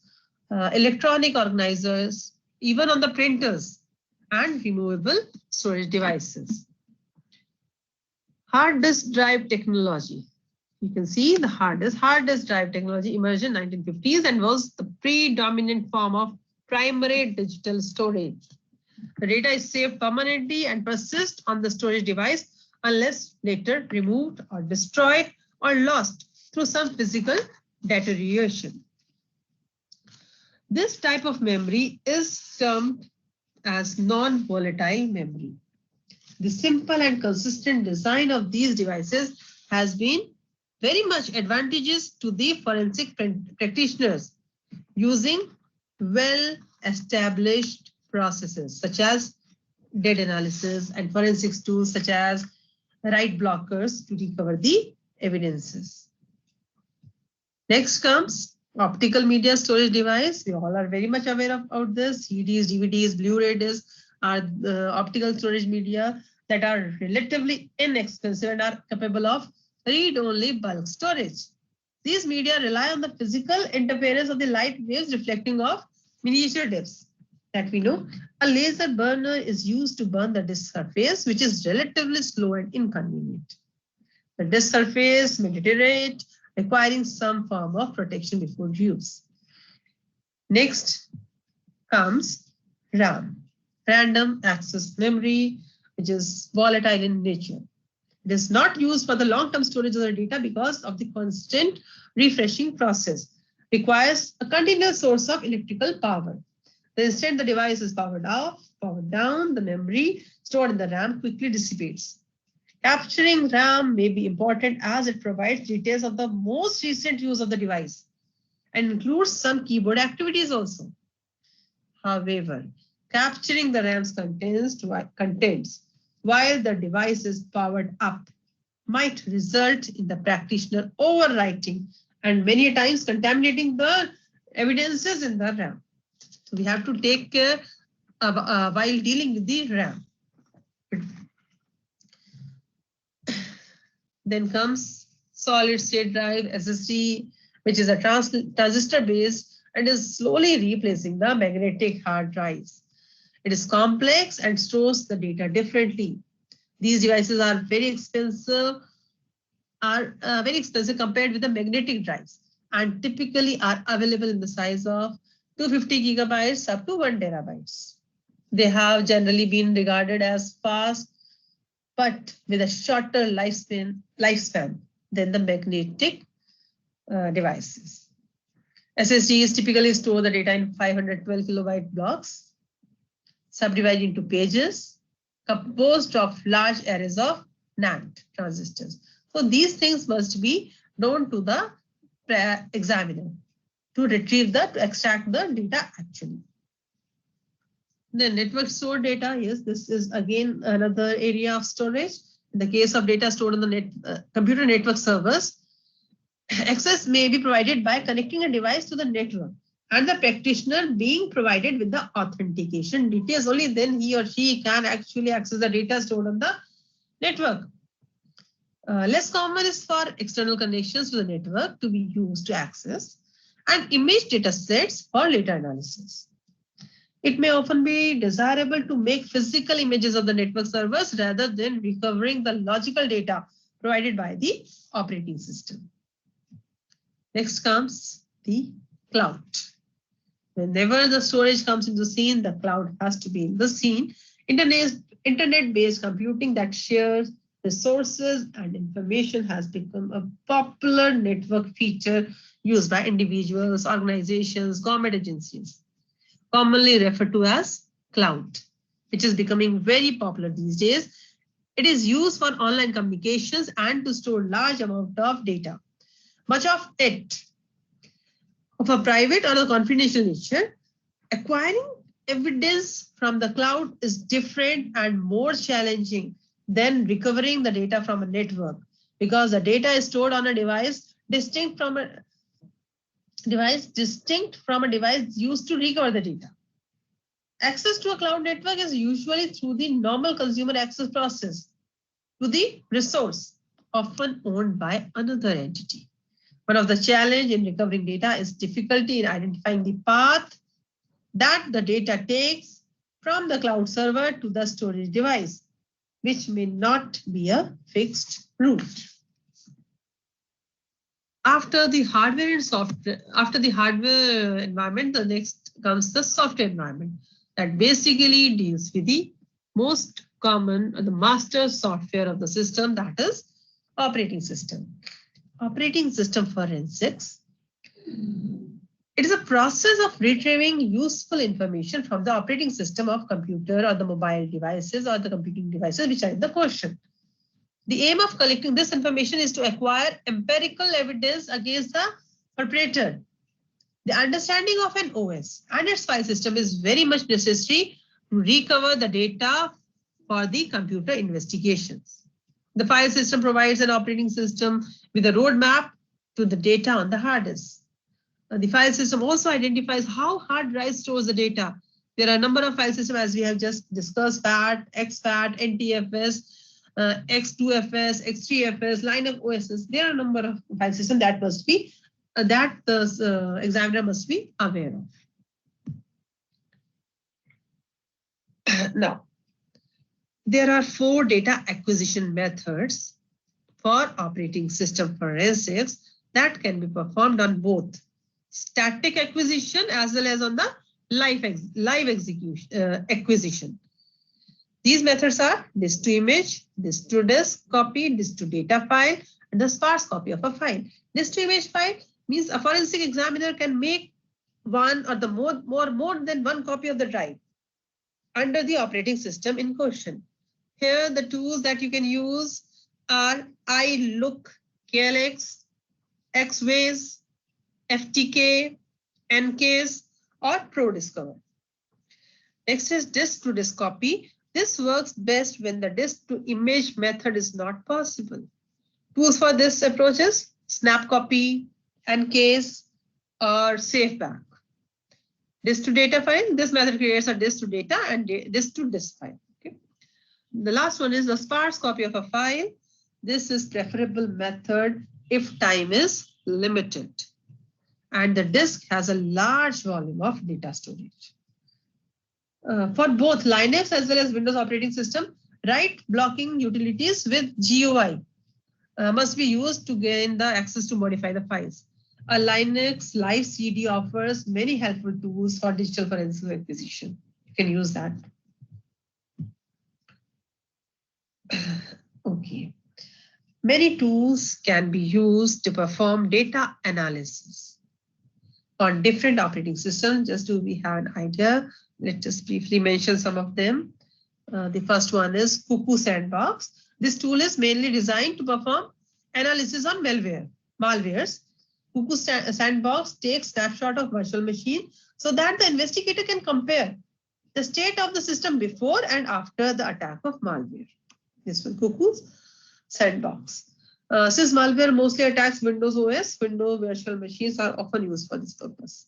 electronic organizers, even on the printers, and removable storage devices. Hard disk drive technology. You can see the hard disk drive technology emerged in 1950s and was the predominant form of primary digital storage. The data is saved permanently and persists on the storage device unless later removed or destroyed or lost through some physical deterioration. This type of memory is termed as non-volatile memory. The simple and consistent design of these devices has been very much advantageous to the forensic practitioners using well-established processes such as dead analysis and forensics tools such as write blockers to recover the evidences. Next comes optical media storage device. We all are very much aware of this. CDs, DVDs, Blu-ray discs are the optical storage media that are relatively inexpensive and are capable of read-only bulk storage. These media rely on the physical interference of the light waves reflecting off miniature discs that we know. A laser burner is used to burn the disc surface, which is relatively slow and inconvenient. The disc surface may deteriorate, requiring some form of protection before use. Next comes RAM, random access memory, which is volatile in nature. It is not used for the long-term storage of the data because of the constant refreshing process. Requires a continuous source of electrical power. The instant the device is powered off, powered down, the memory stored in the RAM quickly dissipates. Capturing RAM may be important as it provides details of the most recent use of the device and includes some keyboard activities also. However, capturing the RAM's contents while the device is powered up might result in the practitioner overwriting and many times contaminating the evidences in the RAM. So we have to take care while dealing with the RAM. Then comes solid state drive, SSD, which is a transistor based and is slowly replacing the magnetic hard drives. It is complex and stores the data differently. These devices are very expensive compared with the magnetic drives and typically are available in the size of 250 gigabytes up to 1 terabytes. They have generally been regarded as fast but with a shorter lifespan than the magnetic devices. SSDs typically store the data in 512 kilobyte blocks, subdivided into pages, composed of large arrays of NAND transistors. So these things must be known to the examiner to extract the data actually. The network stored data, yes, this is again another area of storage. In the case of data stored on the computer network servers, access may be provided by connecting a device to the network and the practitioner being provided with the authentication details. Only then he or she can actually access the data stored on the network. Less common is for external connections to the network to be used to access and image data sets for later analysis. It may often be desirable to make physical images of the network servers rather than recovering the logical data provided by the operating system. Next comes the cloud. Whenever the storage comes into the scene, the cloud has to be in the scene. Internet-based computing that shares resources and information has become a popular network feature used by individuals, organizations, government agencies, commonly referred to as cloud, which is becoming very popular these days. It is used for online communications and to store large amount of data. Much of it of a private or a confidential nature. Acquiring evidence from the cloud is different and more challenging than recovering the data from a network because the data is stored on a device distinct from a device used to recover the data. Access to a cloud network is usually through the normal consumer access process to the resource, often owned by another entity. One of the challenges in recovering data is difficulty in identifying the path that the data takes from the cloud server to the storage device, which may not be a fixed route. After the hardware environment, the next comes the software environment that basically deals with the most common, the master software of the system, that is operating system. Operating system forensics. It is a process of retrieving useful information from the operating system of computer or the mobile devices or the computing devices which are in the question. The aim of collecting this information is to acquire empirical evidence against the perpetrator. The understanding of an OS and its file system is very much necessary to recover the data for the computer investigations. The file system provides an operating system with a roadmap to the data on the hard disk. The file system also identifies how hard drive stores the data. There are a number of file systems as we have just discussed: FAT, XFAT, NTFS, X2FS, X3FS, line of OSs. There are a number of file systems that must be that the examiner must be aware of. Now, there are 4 data acquisition methods for operating system forensics that can be performed on both static acquisition as well as on the live acquisition. These methods are disk to image, disk to disk copy, disk to data file, and the sparse copy of a file. Disk to image file means a forensic examiner can make one or the more than one copy of the drive under the operating system in question. Here, the tools that you can use are iLook, KLX, Xways, FTK, NCase, or ProDiscover. Next is disk to disk copy. This works best when the disk to image method is not possible. Tools for this approach is SnapCopy, NCase, or SafeBack. Disk to data file. This method creates a disk to data and disk to disk file. Okay. The last one is the sparse copy of a file. This is preferable method if time is limited and the disk has a large volume of data storage. For both Linux as well as Windows operating system, write blocking utilities with GUI must be used to gain the access to modify the files. A Linux live CD offers many helpful tools for digital forensic acquisition. You can use that. Okay. Many tools can be used to perform data analysis. on different operating systems. Just to we have an idea, let's just briefly mention some of them. The first one is Cuckoo Sandbox. This tool is mainly designed to perform analysis on malwares. Cuckoo Sandbox takes snapshot of virtual machine so that the investigator can compare the state of the system before and after the attack of malware. This one, Cuckoo Sandbox. Since malware mostly attacks Windows OS, Windows virtual machines are often used for this purpose.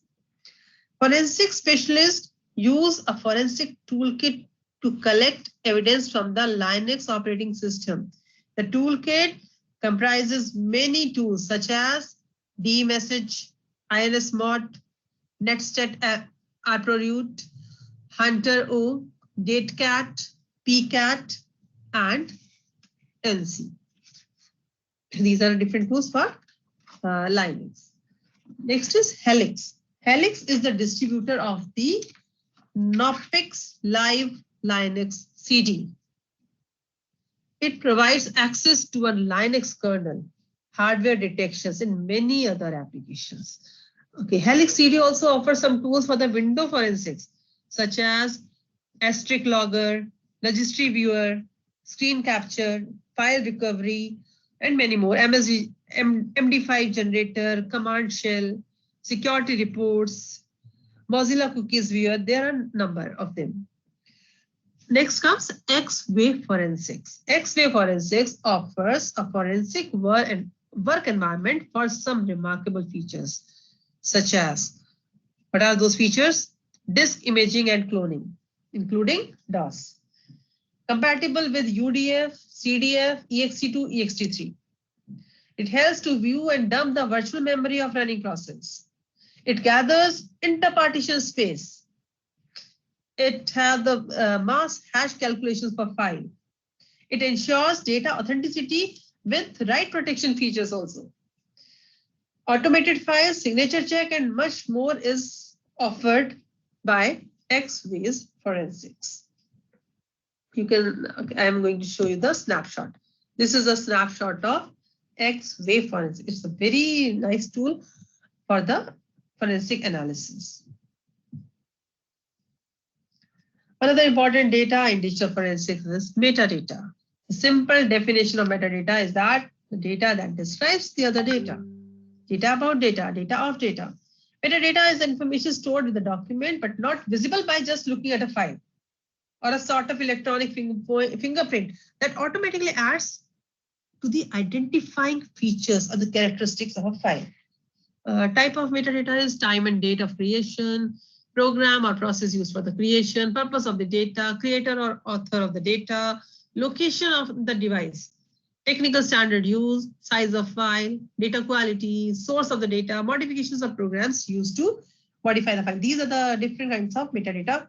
Forensic specialists use a forensic toolkit to collect evidence from the Linux operating system. The toolkit comprises many tools such as dmessage, INSMod, Netstat AproRoot, Hunter-O, DateCat, PCAT, and NC. These are different tools for Linux. Next is Helix. Helix is the distributor of the Knoppix Live Linux CD. It provides access to a Linux kernel, hardware detections, and many other applications. Okay, Helix CD also offers some tools for the window forensics, such as asterisk logger, registry viewer, screen capture, file recovery, and many more. MD5 generator, command shell, security reports, Mozilla cookies viewer. There are a number of them. Next comes X-Way Forensics. X-Way Forensics offers a forensic work environment for some remarkable features, such as, what are those features? Disk imaging and cloning, including DOS. Compatible with UDF, CDF, ext2, ext3. It helps to view and dump the virtual memory of running process. It gathers interpartition space. It has the mass hash calculations per file. It ensures data authenticity with write protection features also. Automated files, signature check, and much more is offered by X-Ways Forensics. I am going to show you the snapshot. This is a snapshot of X-Way Forensics. It's a very nice tool for the forensic analysis. Another important data in digital forensics is metadata. The simple definition of metadata is that the data that describes the other data. Data about data, data of data. Metadata is the information stored in the document, but not visible by just looking at a file or a sort of electronic fingerprint that automatically adds to the identifying features or the characteristics of a file. Type of metadata is time and date of creation, program or process used for the creation, purpose of the data, creator or author of the data, location of the device, technical standard use, size of file, data quality, source of the data, modifications of programs used to modify the file. These are the different kinds of metadata.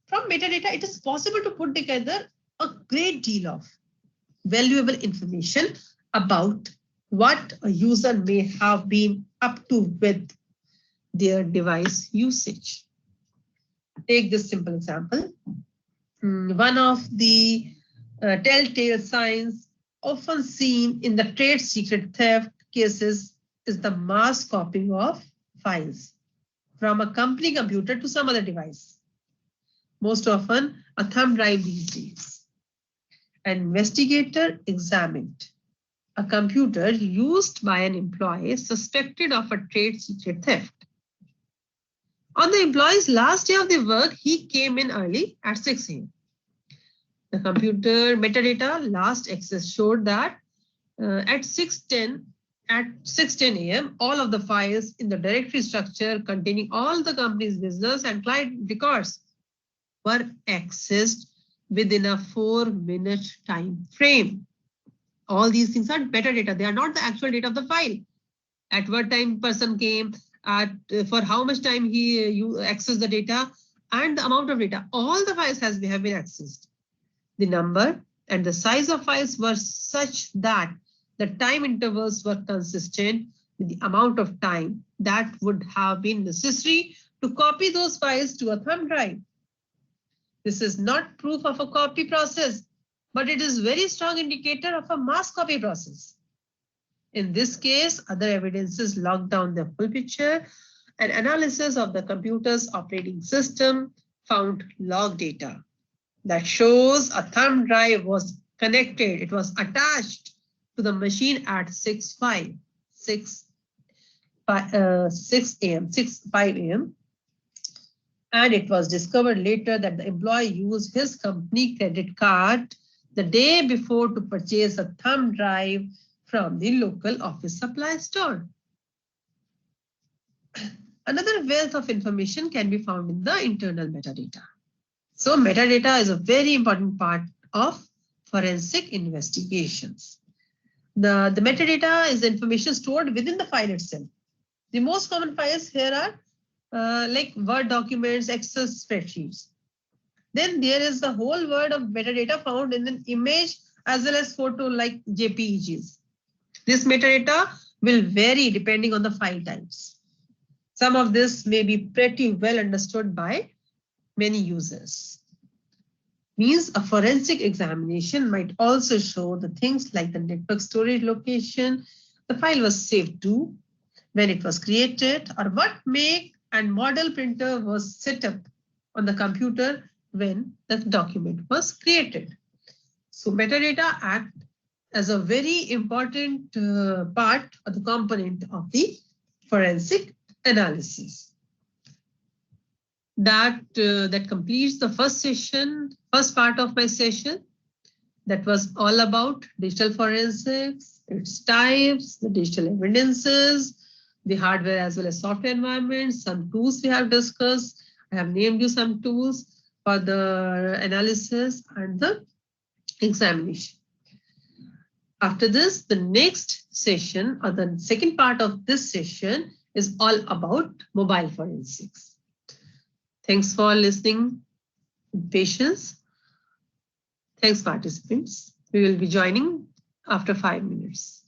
From metadata, it is possible to put together a great deal of valuable information about what a user may have been up to with their device usage. Take this simple example. One of the telltale signs often seen in the trade secret theft cases is the mass copying of files from a company computer to some other device. Most often a thumb drive these days. An investigator examined a computer used by an employee suspected of a trade secret theft. On the employee's last day of the work, he came in early at 6 a.m. The computer metadata last access showed that at 6:10 a.m., all of the files in the directory structure containing all the company's business and client records were accessed within a 4-minute time frame. All these things are metadata. They are not the actual data of the file. At what time person came, for how much time he accessed the data, and the amount of data. All the files have been accessed. The number and the size of files were such that the time intervals were consistent with the amount of time that would have been necessary to copy those files to a thumb drive. This is not proof of a copy process, but it is very strong indicator of a mass copy process. In this case, other evidences locked down the full picture An analysis of the computer's operating system found log data that shows a thumb drive was connected. It was attached to the machine at 5 a.m. And it was discovered later that the employee used his company credit card the day before to purchase a thumb drive from the local office supply store. Another wealth of information can be found in the internal metadata. So metadata is a very important part of forensic investigations. The metadata is the information stored within the file itself. The most common files here are like Word documents, Excel spreadsheets. Then there is the whole world of metadata found in an image as well as photo like JPEGs. This metadata will vary depending on the file types. Some of this may be pretty well understood by many users. Means a forensic examination might also show the things like the network storage location, the file was saved to, when it was created, or what make and model printer was set up on the computer when the document was created. So metadata act as a very important part or the component of the forensic analysis. That completes the first part of my session. That was all about digital forensics, its types, the digital evidences, the hardware as well as software environments, some tools we have discussed. I have named you some tools for the analysis and the examination. After this, the next session or the second part of this session is all about mobile forensics. Thanks for listening with patience. Thanks, participants. We will be joining after 5 minutes.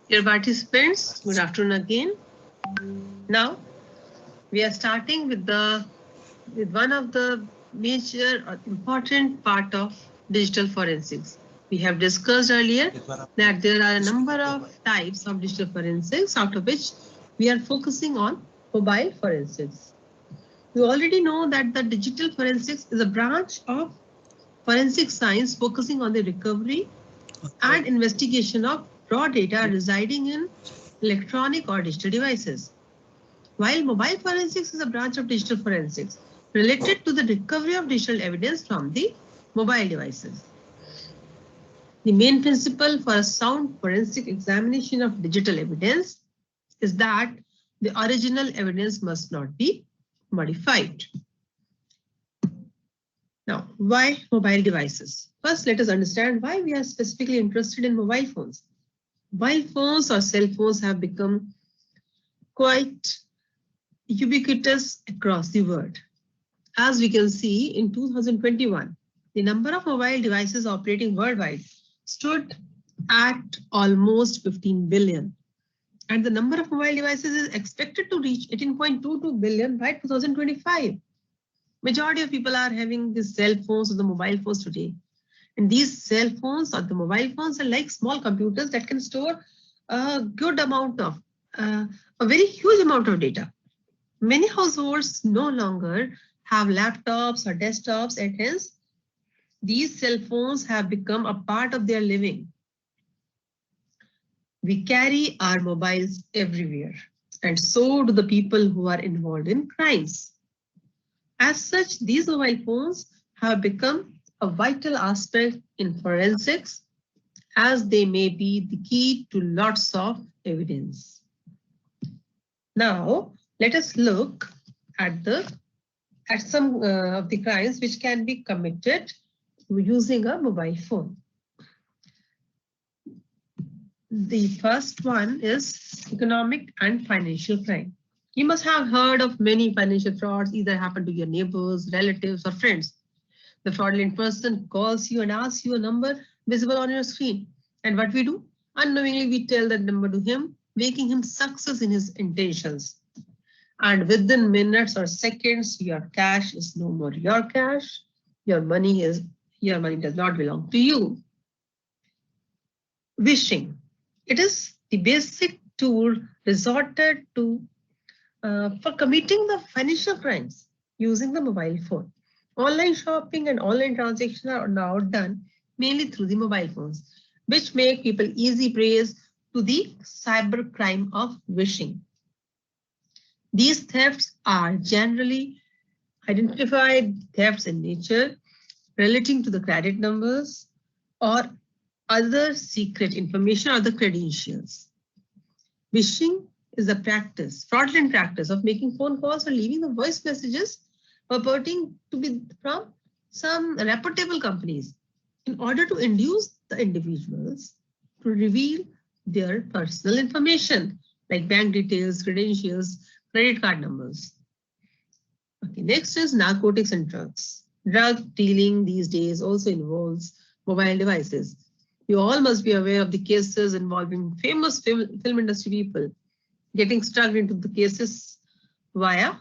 Dear participants, good afternoon again. Now we are starting with one of the major or important part of digital forensics. We have discussed earlier that there are a number of types of digital forensics, out of which we are focusing on mobile forensics. We already know that the digital forensics is a branch of forensic science focusing on the recovery and investigation of raw data residing in electronic or digital devices. While mobile forensics is a branch of digital forensics related to the recovery of digital evidence from the mobile devices. The main principle for a sound forensic examination of digital evidence is that the original evidence must not be modified. Now, why mobile devices? First, let us understand why we are specifically interested in mobile phones. Mobile phones or cell phones have become quite ubiquitous across the world. As we can see, in 2021, the number of mobile devices operating worldwide stood at almost 15 billion. And the number of mobile devices is expected to reach 18.22 billion by 2025. Majority of people are having these cell phones or the mobile phones today. And these cell phones or the mobile phones are like small computers that can store a good amount of, a very huge amount of data. Many households no longer have laptops or desktops, and hence these cell phones have become a part of their living. We carry our mobiles everywhere, and so do the people who are involved in crimes. As such, these mobile phones have become a vital aspect in forensics, as they may be the key to lots of evidence. Now, let us look at some of the crimes which can be committed using a mobile phone. The first one is economic and financial crime. You must have heard of many financial frauds either happen to your neighbors, relatives, or friends. The fraudulent person calls you and asks you a number visible on your screen. And what we do? Unknowingly, we tell that number to him, making him success in his intentions. And within minutes or seconds, your cash is no more your cash. Your money does not belong to you. Wishing. It is the basic tool resorted to for committing the financial crimes using the mobile phone. Online shopping and online transactions are now done mainly through the mobile phones, which make people easy prey to the cyber crime of wishing. These thefts are generally identified thefts in nature relating to the credit numbers or other secret information or the credentials. Wishing is a fraudulent practice of making phone calls or leaving the voice messages purporting to be from some reputable companies in order to induce the individuals to reveal their personal information like bank details, credentials, credit card numbers. Okay, next is narcotics and drugs. Drug dealing these days also involves mobile devices. You all must be aware of the cases involving famous film industry people getting stuck into the cases via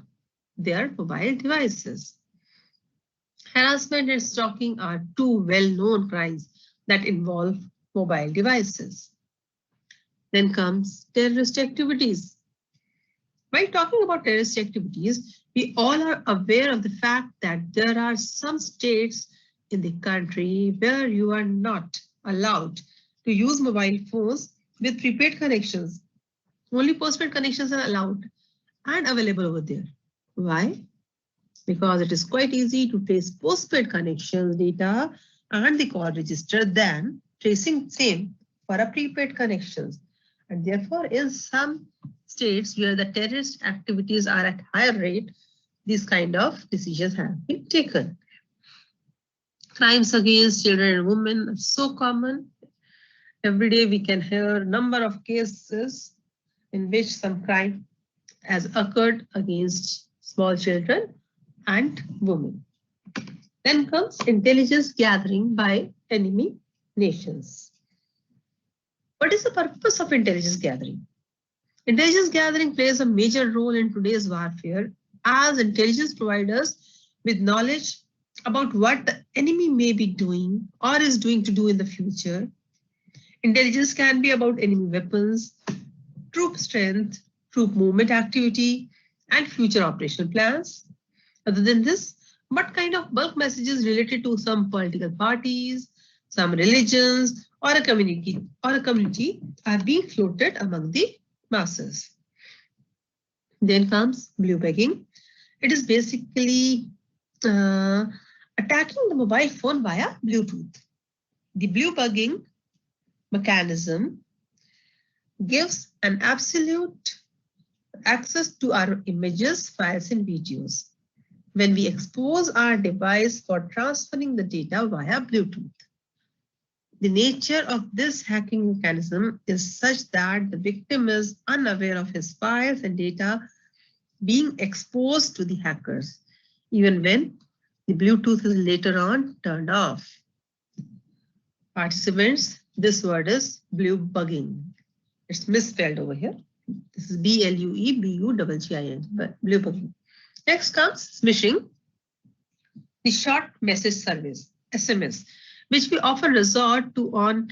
their mobile devices. Harassment and stalking are two well-known crimes that involve mobile devices. Then comes terrorist activities. While talking about terrorist activities, we all are aware of the fact that there are some states in the country where you are not allowed to use mobile phones with prepaid connections. Only postpaid connections are allowed and available over there. Why? Because it is quite easy to trace postpaid connections data and the call register than tracing same for a prepaid connections. And therefore, in some states where the terrorist activities are at higher rate, these kind of decisions have been taken. Crimes against children and women are so common. Every day we can hear a number of cases in which some crime has occurred against small children, and women. Then comes intelligence gathering by enemy nations. What is the purpose of intelligence gathering? Intelligence gathering plays a major role in today's warfare as intelligence providers with knowledge about what the enemy may be doing or is doing to do in the future. Intelligence can be about enemy weapons, troop strength, troop movement activity, and future operational plans. Other than this, what kind of bulk messages related to some political parties, some religions, or a community are being floated among the masses? Then comes blue bugging. It is basically attacking the mobile phone via Bluetooth. The blue bugging mechanism gives an absolute access to our images, files, and videos when we expose our device for transferring the data via Bluetooth. The nature of this hacking mechanism is such that the victim is unaware of his files and data being exposed to the hackers, even when the Bluetooth is later on turned off. Participants, this word is blue bugging. It's misspelled over here. This is BLUEBUGGIN, but blue bugging. Next comes smishing, the short message service, SMS, which we often resort to on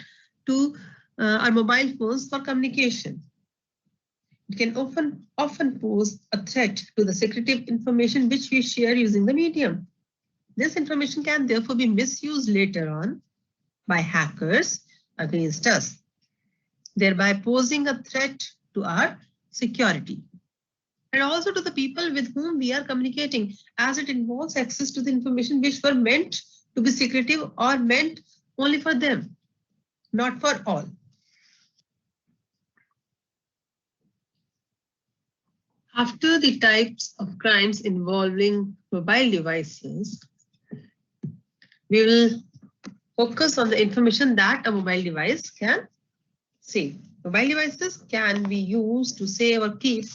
our mobile phones for communication. It can often pose a threat to the secretive information which we share using the medium. This information can therefore be misused later on by hackers against us, thereby posing a threat to our security and also to the people with whom we are communicating, as it involves access to the information which were meant to be secretive or meant only for them, not for all. After the types of crimes involving mobile devices, we will focus on the information that a mobile device can save. Mobile devices can be used to save or keep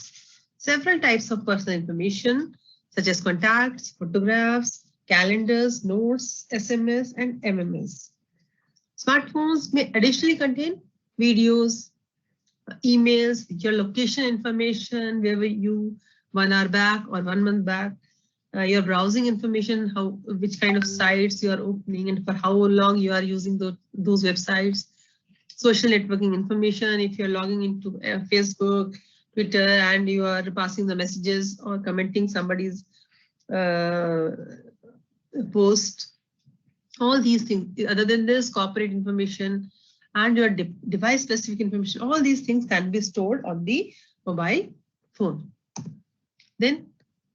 several types of personal information, such as contacts, photographs, calendars, notes, SMS, and MMS. Smartphones may additionally contain videos, emails, your location information, where were you 1 hour back or 1 month back, your browsing information, which kind of sites you are opening and for how long you are using those websites, social networking information, if you're logging into Facebook, Twitter, and you are passing the messages or commenting somebody's post, all these things. Other than this, corporate information and your device specific information, all these things can be stored on the mobile phone. Then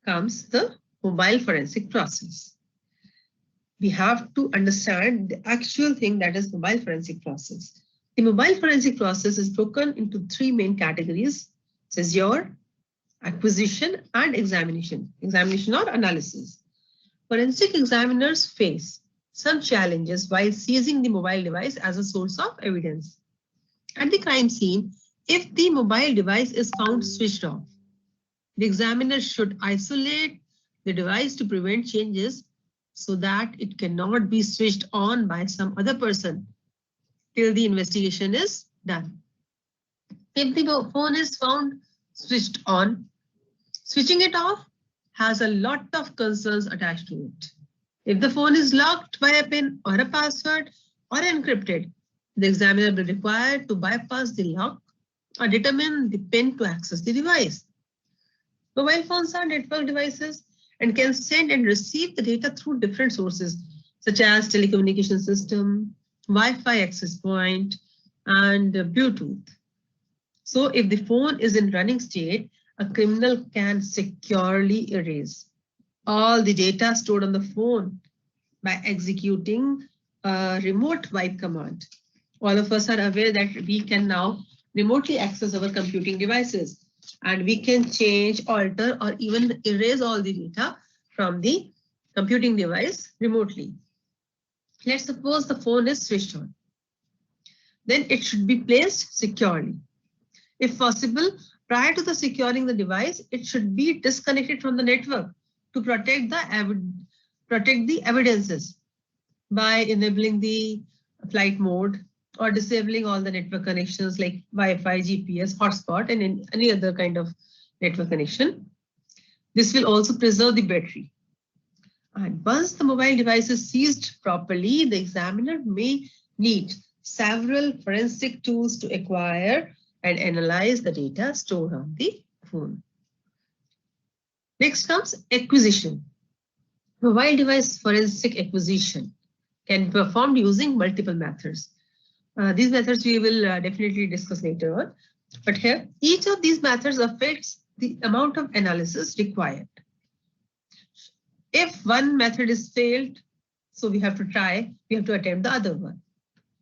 comes the mobile forensic process. We have to understand the actual thing that is mobile forensic process. The mobile forensic process is broken into 3 main categories: seizure, acquisition, and examination. Examination or analysis. Forensic examiners face some challenges while seizing the mobile device as a source of evidence. At the crime scene, if the mobile device is found switched off, the examiner should isolate the device to prevent changes so that it cannot be switched on by some other person till the investigation is done. If the phone is found switched on, switching it off has a lot of concerns attached to it. If the phone is locked by a PIN or a password or encrypted, the examiner will be required to bypass the lock or determine the PIN to access the device. Mobile phones are network devices and can send and receive the data through different sources, such as telecommunication system, Wi-Fi access point, and Bluetooth. So if the phone is in running state, a criminal can securely erase all the data stored on the phone by executing a remote wipe command. All of us are aware that we can now remotely access our computing devices, and we can change, alter, or even erase all the data from the computing device remotely. Let's suppose the phone is switched on. Then it should be placed securely. If possible, Prior to the securing the device, it should be disconnected from the network to protect the evidences by enabling the flight mode or disabling all the network connections like Wi-Fi, GPS, hotspot, and any other kind of network connection. This will also preserve the battery. And once the mobile device is seized properly, the examiner may need several forensic tools to acquire and analyze the data stored on the phone. Next comes acquisition. Mobile device forensic acquisition can be performed using multiple methods. These methods we will definitely discuss later on. But here, each of these methods affects the amount of analysis required. If one method is failed, so we have to attempt the other one.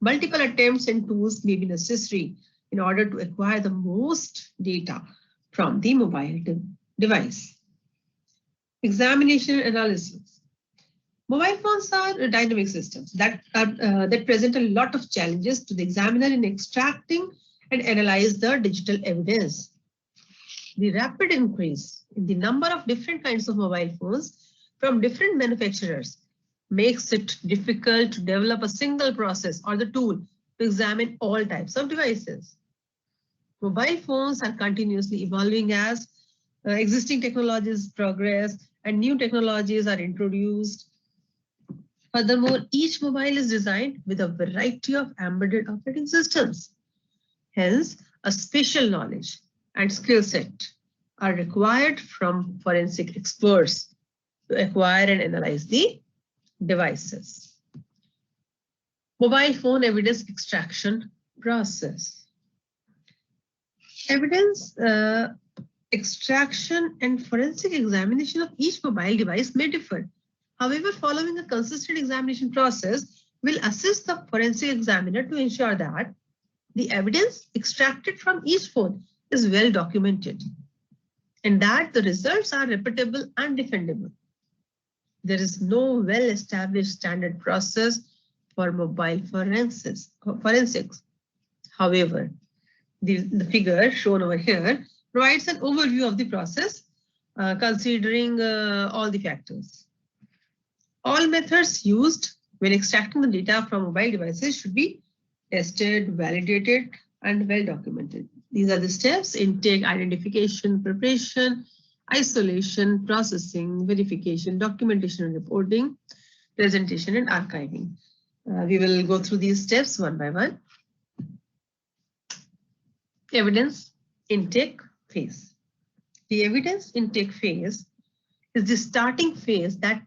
Multiple attempts and tools may be necessary in order to acquire the most data from the mobile device. Examination analysis. Mobile phones are dynamic systems that present a lot of challenges to the examiner in extracting and analyze the digital evidence. The rapid increase in the number of different kinds of mobile phones from different manufacturers makes it difficult to develop a single process or the tool to examine all types of devices. Mobile phones are continuously evolving as existing technologies progress and new technologies are introduced. Furthermore, each mobile is designed with a variety of embedded operating systems. Hence, a special knowledge and skill set are required from forensic experts to acquire and analyze the devices. Mobile phone evidence extraction process. Evidence extraction and forensic examination of each mobile device may differ. However, following a consistent examination process will assist the forensic examiner to ensure that the evidence extracted from each phone is well documented and that the results are repeatable and defendable. There is no well-established standard process for mobile forensics. However, the figure shown over here provides an overview of the process considering all the factors. All methods used when extracting the data from mobile devices should be tested, validated, and well documented. These are the steps: intake, identification, preparation, isolation, processing, verification, documentation and reporting, presentation and archiving. We will go through these steps one by one. Evidence intake phase. The evidence intake phase is the starting phase that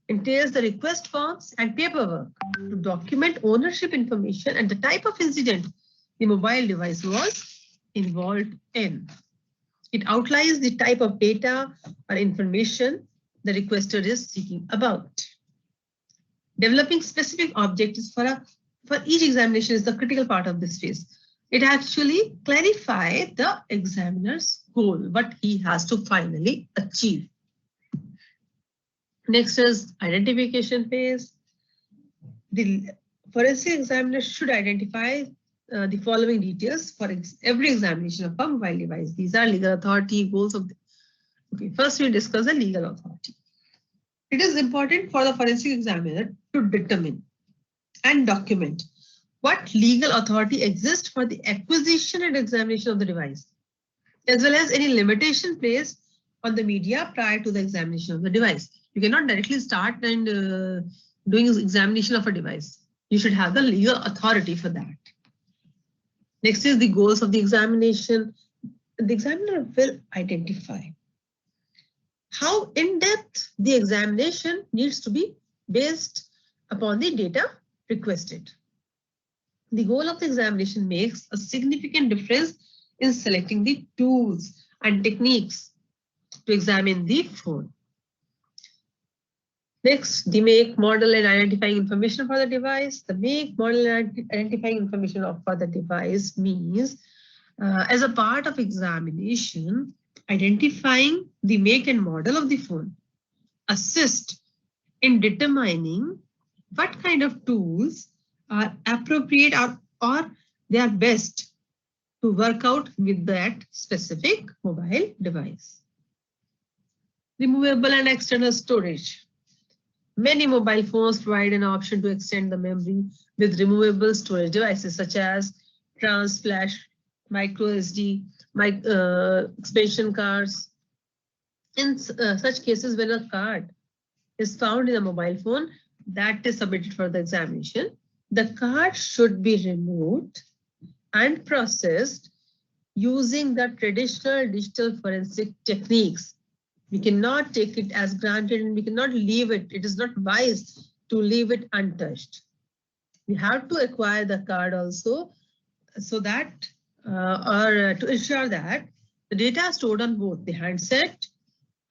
entails the request forms and paperwork to document ownership information and the type of incident the mobile device was involved in. It outlines the type of data or information the requester is seeking about. Developing specific objectives for each examination is the critical part of this phase. It actually clarifies the examiner's goal, what he has to finally achieve. Next is identification phase. The forensic examiner should identify the following details for every examination of a mobile device. These are legal authority, goals of the. Okay, first we'll discuss the legal authority. It is important for the forensic examiner to determine and document what legal authority exists for the acquisition and examination of the device, as well as any limitation placed on the media prior to the examination of the device. You cannot directly start and doing examination of a device. You should have the legal authority for that. Next is the goals of the examination. The examiner will identify how in-depth the examination needs to be based upon the data requested. The goal of the examination makes a significant difference in selecting the tools and techniques to examine the phone. Next, the make, model, and identifying information for the device. The make, model, and identifying information for the device means, as a part of examination, identifying the make and model of the phone assist in determining what kind of tools are appropriate or they are best to work out with that specific mobile device. Removable and external storage. Many mobile phones provide an option to extend the memory with removable storage devices such as trans flash, micro SD, expansion cards. In such cases, when a card is found in a mobile phone that is submitted for the examination, the card should be removed and processed using the traditional digital forensic techniques. We cannot take it as granted and we cannot leave it. It is not wise to leave it untouched. We have to acquire the card also so that or to ensure that the data stored on both the handset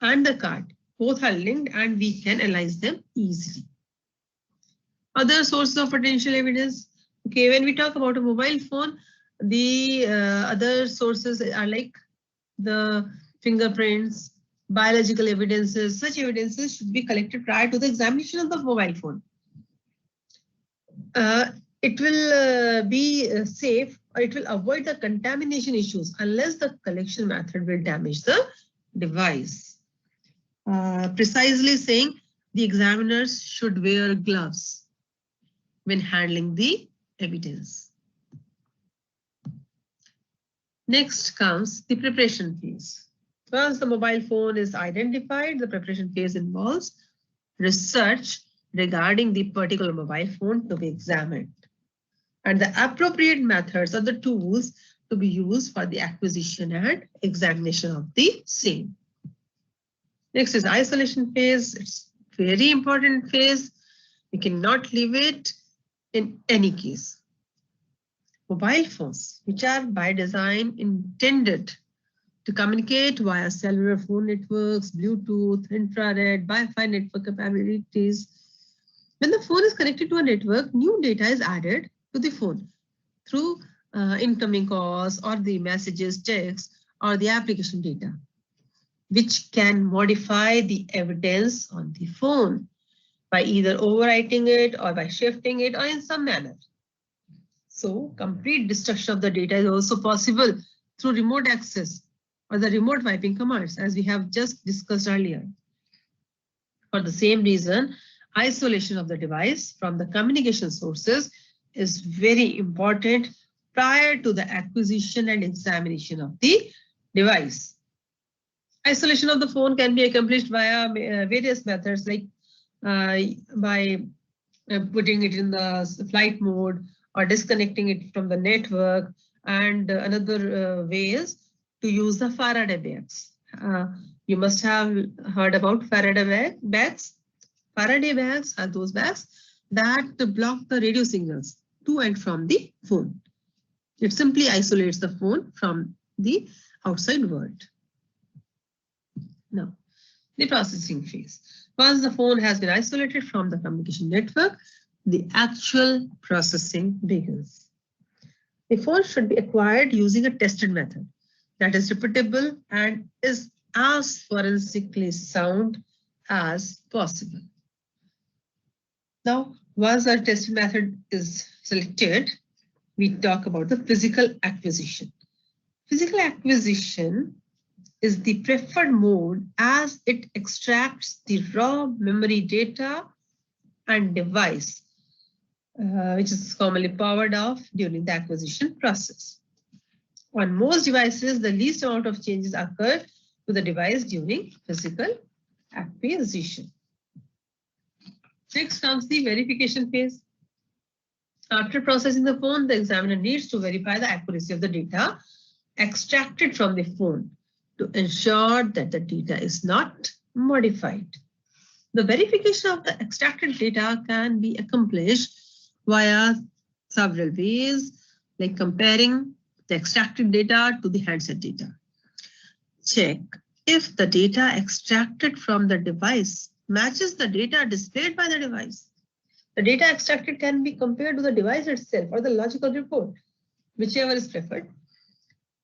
and the card, both are linked and we can analyze them easily. Other sources of potential evidence. Okay, when we talk about a mobile phone, the other sources are like the fingerprints, biological evidences. Such evidences should be collected prior to the examination of the mobile phone. It will be safe, or it will avoid the contamination issues unless the collection method will damage the device. Precisely saying, the examiners should wear gloves when handling the evidence. Next comes the preparation phase. Once the mobile phone is identified, the preparation phase involves research regarding the particular mobile phone to be examined and the appropriate methods or the tools to be used for the acquisition and examination of the same. Next is isolation phase. It's very important phase. We cannot leave it in any case. Mobile phones, which are by design intended to communicate via cellular phone networks, Bluetooth, infrared, Wi-Fi network capabilities. When the phone is connected to a network, new data is added to the phone through incoming calls or the messages, text, or the application data, which can modify the evidence on the phone by either overwriting it or by shifting it or in some manner. So complete destruction of the data is also possible through remote access or the remote wiping commands, as we have just discussed earlier. For the same reason, isolation of the device from the communication sources is very important prior to the acquisition and examination of the device. Isolation of the phone can be accomplished via various methods, like by putting it in the flight mode or disconnecting it from the network, and another way is to use the Faraday bags. You must have heard about Faraday bags. Faraday bags are those bags that block the radio signals to and from the phone. It simply isolates the phone from the outside world. Now, the processing phase. Once the phone has been isolated from the communication network, the actual processing begins. The phone should be acquired using a tested method that is repeatable and is as forensically sound as possible. Now, once our tested method is selected, we talk about the physical acquisition. Physical acquisition is the preferred mode as it extracts the raw memory data and device, which is commonly powered off during the acquisition process. On most devices, the least amount of changes occur to the device during physical acquisition. Next comes the verification phase. After processing the phone, the examiner needs to verify the accuracy of the data extracted from the phone to ensure that the data is not modified. The verification of the extracted data can be accomplished via several ways, like comparing the extracted data to the handset data. Check if the data extracted from the device matches the data displayed by the device. The data extracted can be compared to the device itself or the logical report, whichever is preferred.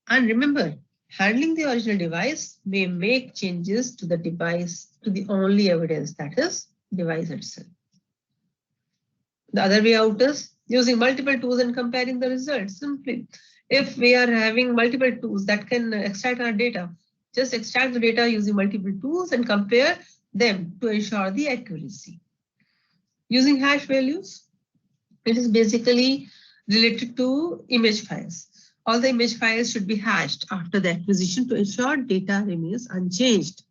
And remember, handling the original device may make changes to the device to the only evidence, that is, device itself. The other way out is using multiple tools and comparing the results. Simply, if we are having multiple tools that can extract our data, just extract the data using multiple tools and compare them to ensure the accuracy. Using hash values, it is basically related to image files. All the image files should be hashed after the acquisition to ensure data remains unchanged.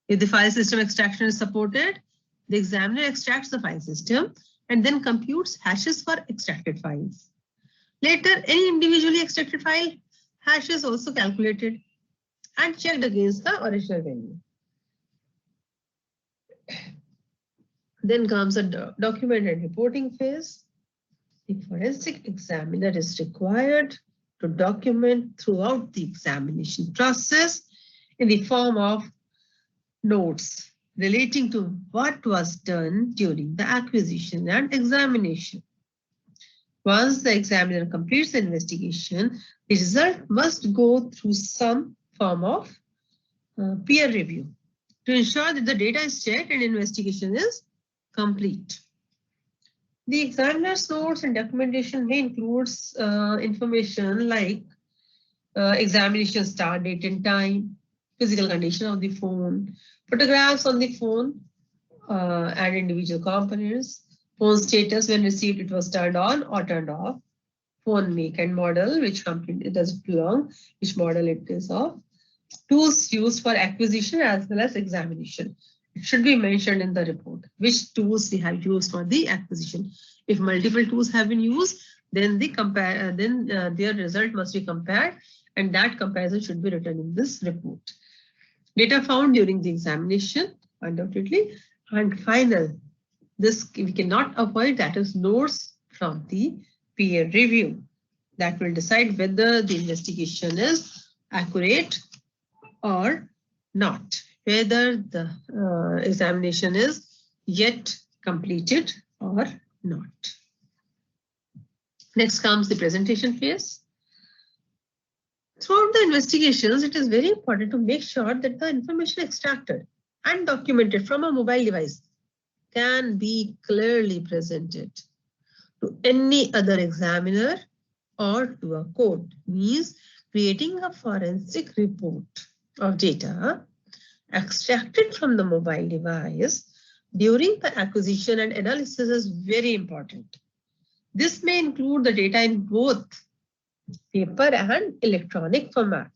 If the file system extraction is supported, the examiner extracts the file system and then computes hashes for extracted files. Later, any individually extracted file hash is also calculated and checked against the original value. Then comes a document and reporting phase. The forensic examiner is required to document throughout the examination process in the form of notes relating to what was done during the acquisition and examination. Once the examiner completes the investigation, the result must go through some form of peer review to ensure that the data is checked and investigation is complete. The examiner's notes and documentation may include information like examination start date and time, physical condition of the phone, photographs on the phone and individual components, phone status when received it was turned on or turned off, phone make and model, which company it does belong, which model it is of, tools used for acquisition as well as examination. It should be mentioned in the report which tools we have used for the acquisition. If multiple tools have been used, then their result must be compared, and that comparison should be written in this report. Data found during the examination, undoubtedly, and final. This we cannot avoid, that is notes from the peer review that will decide whether the investigation is accurate or not, whether the examination is yet completed or not. Next comes the presentation phase. Throughout the investigations, it is very important to make sure that the information extracted and documented from a mobile device can be clearly presented to any other examiner or to a court, means creating a forensic report of data extracted from the mobile device during the acquisition and analysis is very important. This may include the data in both paper and electronic format.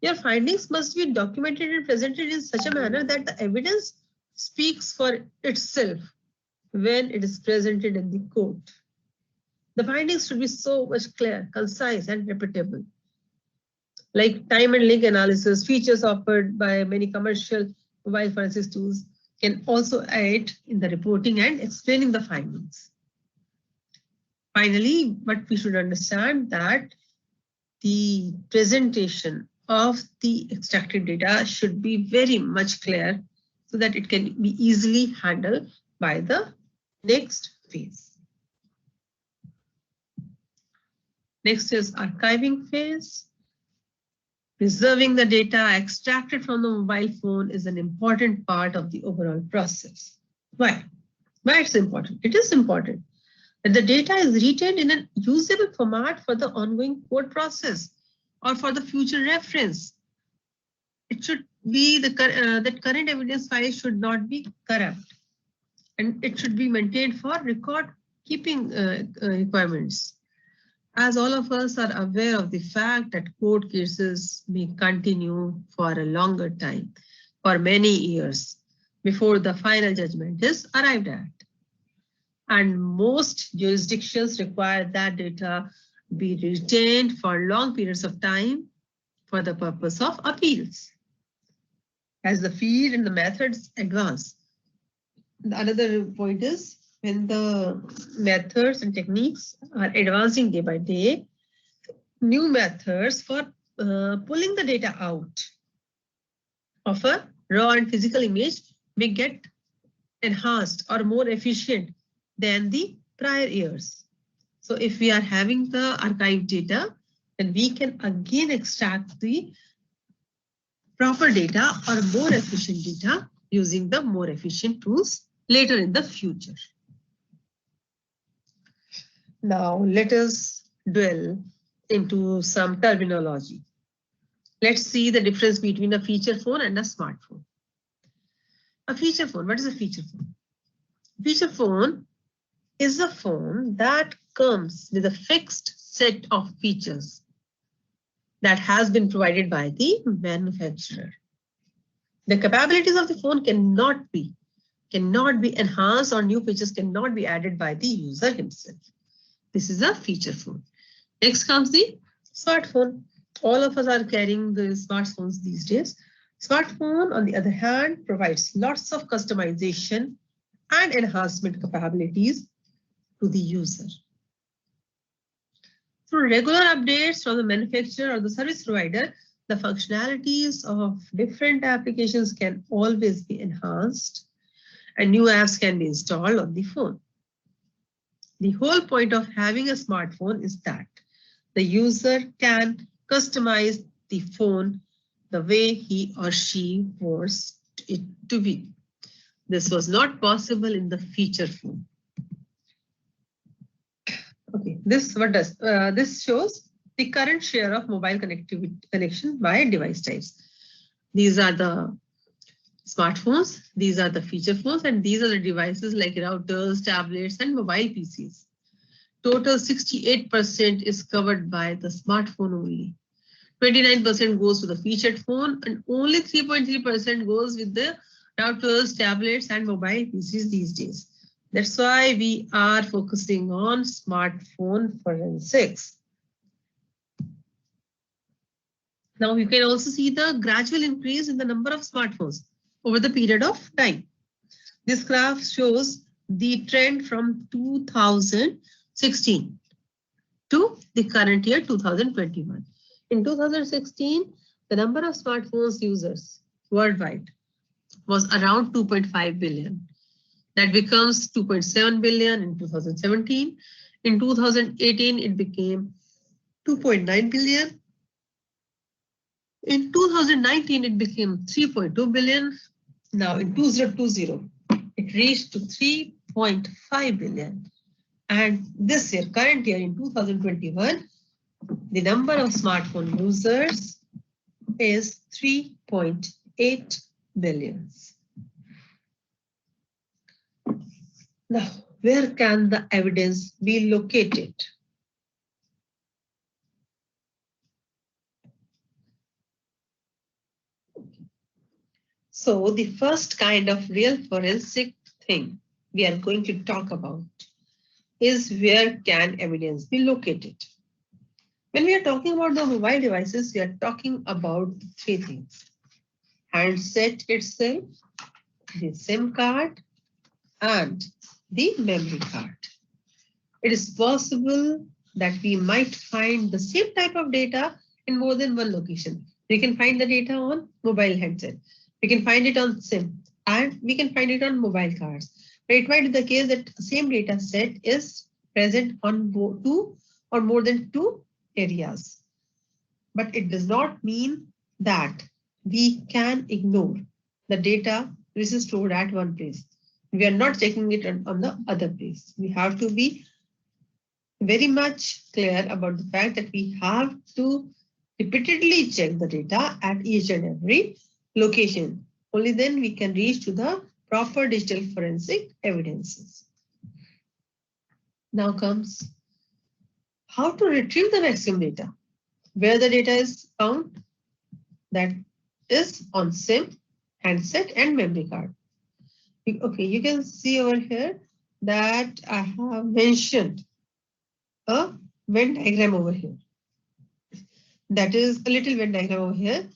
Your findings must be documented and presented in such a manner that the evidence speaks for itself when it is presented in the court. The findings should be so much clear, concise, and repeatable. Like time and link analysis, features offered by many commercial mobile forensics tools can also aid in the reporting and explaining the findings. Finally, what we should understand that the presentation of the extracted data should be very much clear so that it can be easily handled by the next phase. Next is archiving phase. Preserving the data extracted from the mobile phone is an important part of the overall process. Why? Why it's important? It is important that the data is retained in a usable format for the ongoing court process or for the future reference. It should be that current evidence files should not be corrupt, and it should be maintained for record keeping requirements. As all of us are aware of the fact that court cases may continue for a longer time, for many years, before the final judgment is arrived at. And most jurisdictions require that data be retained for long periods of time for the purpose of appeals. As the field and the methods advance, another point is when the methods and techniques are advancing day by day, new methods for pulling the data out of a raw and physical image may get enhanced or more efficient than the prior years. So if we are having the archive data, then we can again extract the proper data or more efficient data using the more efficient tools later in the future. Now let us dwell into some terminology. Let's see the difference between a feature phone and a smartphone. A feature phone, what is a feature phone? Feature phone is a phone that comes with a fixed set of features that has been provided by the manufacturer. The capabilities of the phone cannot be enhanced, or new features cannot be added by the user himself. This is a feature phone. Next comes the smartphone. All of us are carrying the smartphones these days. Smartphone, on the other hand, provides lots of customization and enhancement capabilities to the user. Through regular updates from the manufacturer or the service provider, the functionalities of different applications can always be enhanced and new apps can be installed on the phone. The whole point of having a smartphone is that the user can customize the phone the way he or she wants it to be. This was not possible in the feature phone. Okay, this shows the current share of mobile connection by device types. These are the smartphones, these are the feature phones, and these are the devices like routers, tablets, and mobile PCs. Total 68% is covered by the smartphone only. 29% goes to the featured phone, and only 3.3% goes with the routers, tablets, and mobile PCs these days. That's why we are focusing on smartphone forensics. Now you can also see the gradual increase in the number of smartphones over the period of time. This graph shows the trend from 2016 to the current year 2021. In 2016, the number of smartphones users worldwide was around 2.5 billion. That becomes 2.7 billion in 2017. In 2018, it became 2.9 billion. In 2019, it became 3.2 billion. Now in 2020, it reached to 3.5 billion. And this year, current year in 2021, the number of smartphone users is 3.8 billion. Now, where can the evidence be located? So the first kind of real forensic thing we are going to talk about is where can evidence be located. When we are talking about the mobile devices, we are talking about three things: handset itself, the SIM card, and the memory card. It is possible that we might find the same type of data in more than one location. We can find the data on mobile handset. We can find it on SIM, and we can find it on mobile cards. But it might be the case that the same data set is present on two or more than two areas. But it does not mean that we can ignore the data which is stored at one place. We are not checking it on the other place. We have to be very much clear about the fact that we have to repeatedly check the data at each and every location. Only then we can reach to the proper digital forensic evidences. Now comes how to retrieve the maximum data. Where the data is found, that is on SIM, handset, and memory card. Okay, you can see over here that I have mentioned a Venn diagram over here. That is a little Venn diagram over here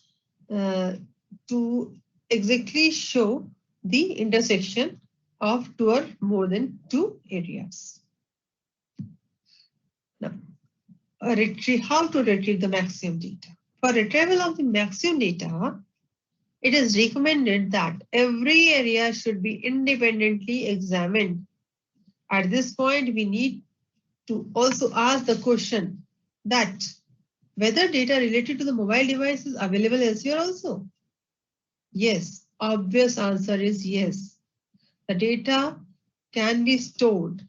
to exactly show the intersection of two or more than two areas. Now, how to retrieve the maximum data. For retrieval of the maximum data, it is recommended that every area should be independently examined. At this point, we need to also ask the question that whether data related to the mobile device is available elsewhere also. Yes, obvious answer is yes. The data can be stored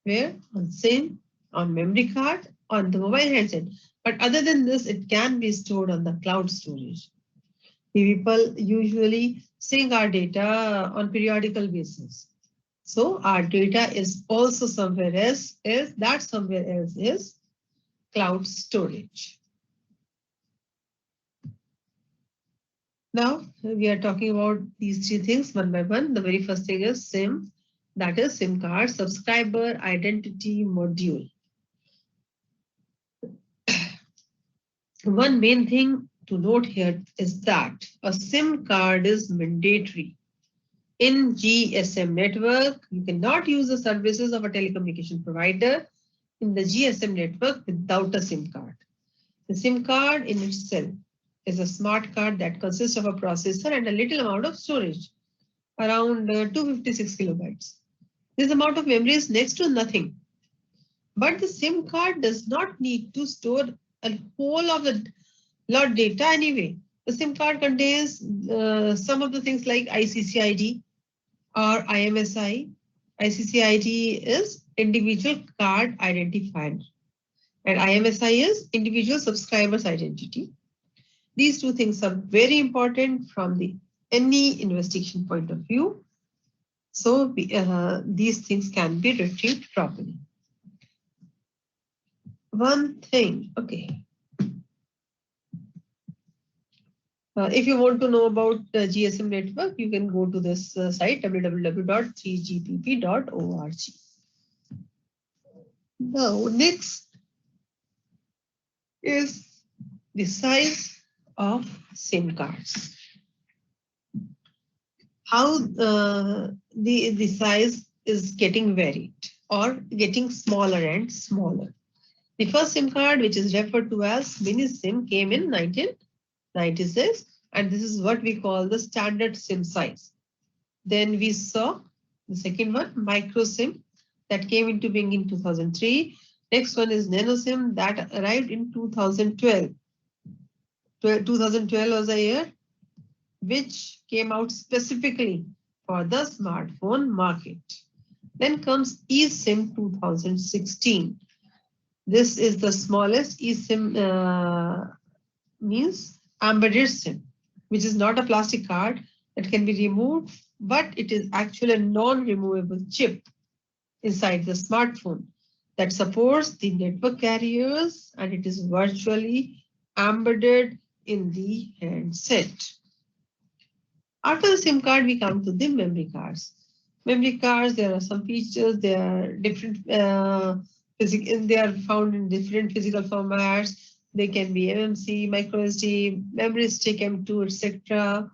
Where? On SIM, on memory card, on the mobile handset. But other than this, it can be stored on the cloud storage. People usually sync our data on periodical basis. So our data is also somewhere else, is cloud storage. Now we are talking about these three things one by one. The very first thing is SIM, that is SIM card, subscriber identity module. One main thing to note here is that a SIM card is mandatory. In GSM network, you cannot use the services of a telecommunication provider in the GSM network without a SIM card. The SIM card in itself is a smart card that consists of a processor and a little amount of storage, around 256 kilobytes. This amount of memory is next to nothing. But the SIM card does not need to store a whole of the lot data anyway. The SIM card contains some of the things like ICCID or IMSI. ICCID is individual card identifier and IMSI is individual subscriber's identity. These two things are very important from any investigation point of view. So these things can be retrieved properly. One thing, okay. If you want to know about the GSM network, you can go to this site www.3gpp.org. Now, next is the size of SIM cards. How the size is getting varied or getting smaller and smaller. The first SIM card, which is referred to as mini SIM, came in 1996, and this is what we call the standard SIM size. Then we saw the second one, micro SIM, that came into being in 2003. Next one is nano SIM that arrived in 2012. 2012 was a year which came out specifically for the smartphone market. Then comes eSIM 2016. This is the smallest eSIM, means embedded SIM, which is not a plastic card that can be removed, but it is actually a non-removable chip inside the smartphone that supports the network carriers, and it is virtually embedded in the handset. After the SIM card, we come to the memory cards. Memory cards, there are some features, they are different, they are found in different physical formats. They can be MMC, microSD, memory stick, M2, etc.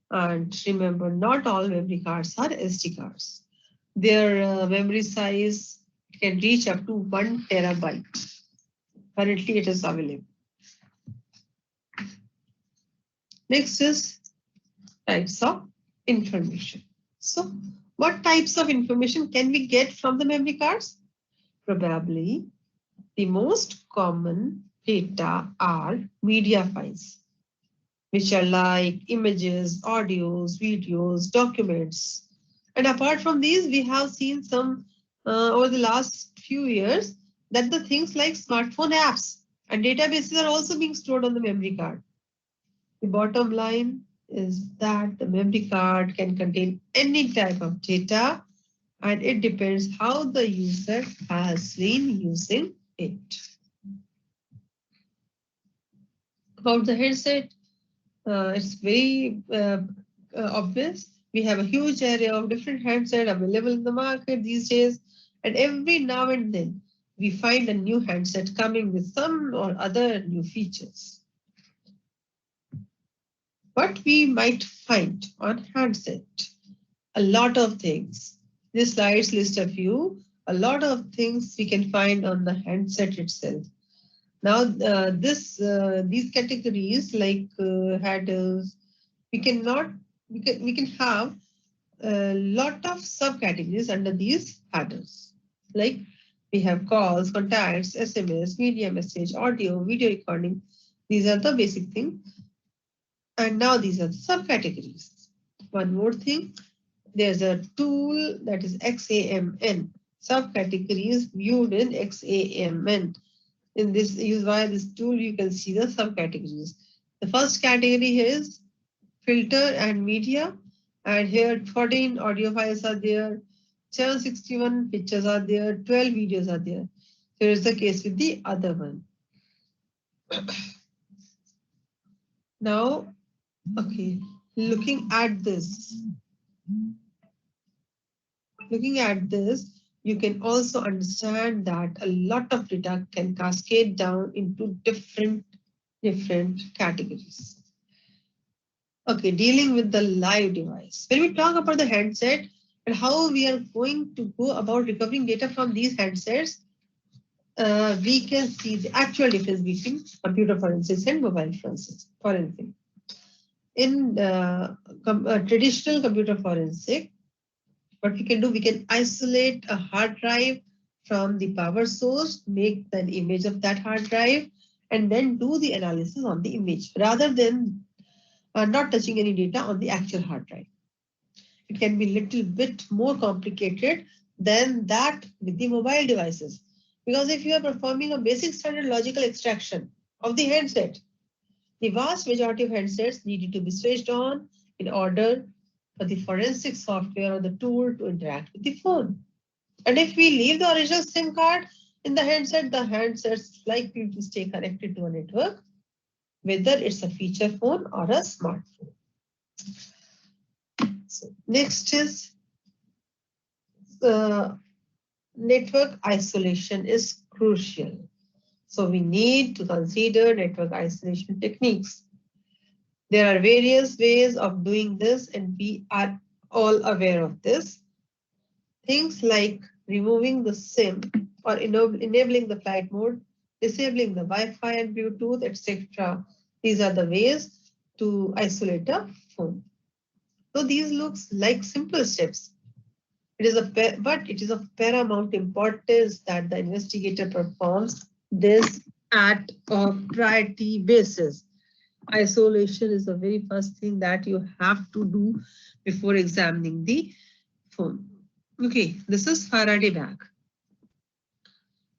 And remember, not all memory cards are SD cards. Their memory size can reach up to 1 terabyte. Currently, it is available. Next is types of information. So, what types of information can we get from the memory cards? Probably the most common data are media files, which are like images, audios, videos, documents. And apart from these, we have seen some over the last few years that the things like smartphone apps and databases are also being stored on the memory card. The bottom line is that the memory card can contain any type of data, and it depends how the user has been using it. About the headset, it's very obvious. We have a huge array of different handsets available in the market these days, and every now and then we find a new handset coming with some or other new features. What we might find on handset, a lot of things. This slides list a few. A lot of things we can find on the handset itself. Now, these categories like headers, we can have a lot of subcategories under these headers. Like we have calls, contacts, SMS, media message, audio, video recording. These are the basic things. And now these are the subcategories. One more thing, there's a tool that is XAMN, subcategories viewed in XAMN. In this, use via this tool, you can see the subcategories. The first category is filter and media, and here 14 audio files are there, 761 pictures are there, 12 videos are there. Here is the case with the other one. Now, okay, looking at this, you can also understand that a lot of data can cascade down into different categories. Okay, dealing with the live device. When we talk about the handset and how we are going to go about recovering data from these handsets, we can see the actual difference between computer forensics and mobile forensics. In traditional computer forensic, what we can do, we can isolate a hard drive from the power source, make an image of that hard drive, and then do the analysis on the image rather than not touching any data on the actual hard drive. It can be a little bit more complicated than that with the mobile devices. Because if you are performing a basic standard logical extraction of the handset, the vast majority of handsets needed to be switched on in order for the forensic software or the tool to interact with the phone. And if we leave the original SIM card in the handset's likely to stay connected to a network, whether it's a feature phone or a smartphone. So next is network isolation is crucial. So we need to consider network isolation techniques. There are various ways of doing this, and we are all aware of this. Things like removing the SIM or enabling the flight mode, disabling the Wi-Fi and Bluetooth, etc. These are the ways to isolate a phone. So these looks like simple steps. But it is of paramount importance that the investigator performs this at a priority basis. Isolation is the very first thing that you have to do before examining the phone. Okay, this is Faraday bag.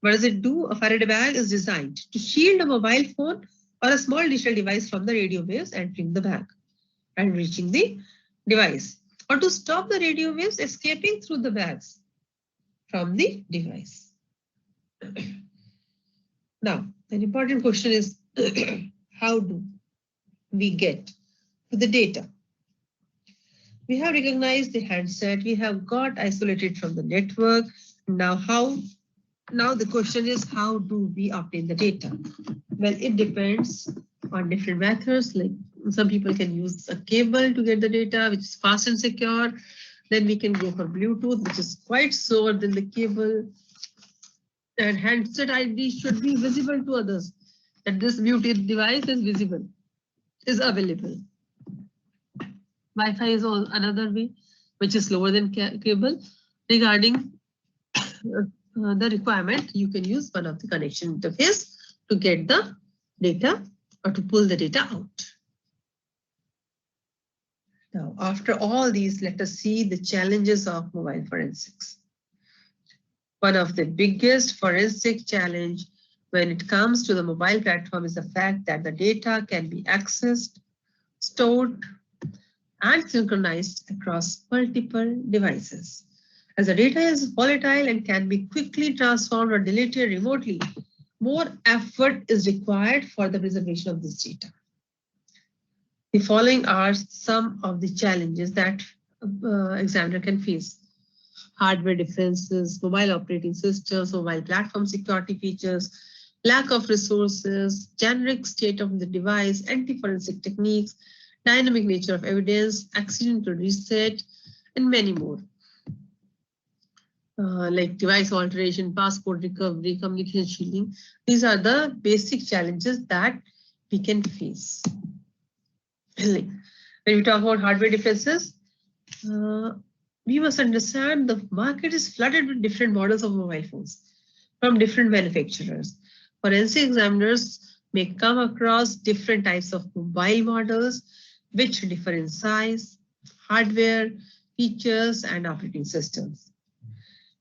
What does it do? A Faraday bag is designed to shield a mobile phone or a small digital device from the radio waves entering the bag and reaching the device, or to stop the radio waves escaping through the bags from the device. Now, an important question is how do we get to the data? We have recognized the handset, we have got isolated from the network. Now the question is, how do we obtain the data? Well, it depends on different methods. Like some people can use a cable to get the data, which is fast and secure. Then we can go for Bluetooth, which is quite slower than the cable. And handset ID should be visible to others, that this Bluetooth device is visible, is available. Wi-Fi is another way, which is slower than cable. Regarding the requirement, you can use one of the connection interface to get the data or to pull the data out. Now, after all these, let us see the challenges of mobile forensics. One of the biggest forensic challenge when it comes to the mobile platform is the fact that the data can be accessed, stored, and synchronized across multiple devices. As the data is volatile and can be quickly transformed or deleted remotely, more effort is required for the preservation of this data. The following are some of the challenges that examiner can face. Hardware differences, mobile operating systems, mobile platform security features, lack of resources, generic state of the device, anti-forensic techniques, dynamic nature of evidence, accidental reset, and many more. Like device alteration, passport recovery, communication shielding. These are the basic challenges that we can face. When we talk about hardware differences, we must understand the market is flooded with different models of mobile phones from different manufacturers. Forensic examiners may come across different types of mobile models which differ in size, hardware, features, and operating systems.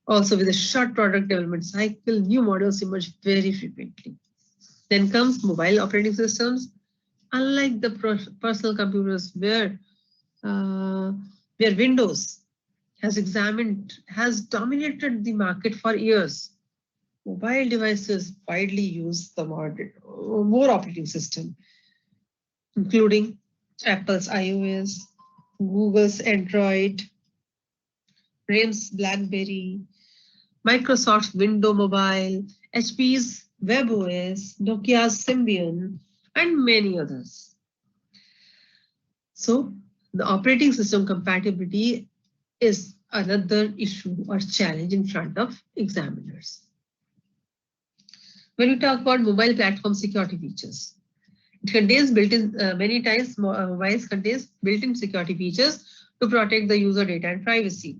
Also, with a short product development cycle, new models emerge very frequently. Then comes mobile operating systems. Unlike the personal computers where Windows has dominated the market for years, mobile devices widely use the more operating system, including Apple's iOS, Google's Android, RIM's BlackBerry, Microsoft's Windows Mobile, HP's WebOS, Nokia's Symbian, and many others. So the operating system compatibility is another issue or challenge in front of examiners. When we talk about mobile platform security features, it contains built-in, many times mobiles contains built-in security features to protect the user data and privacy.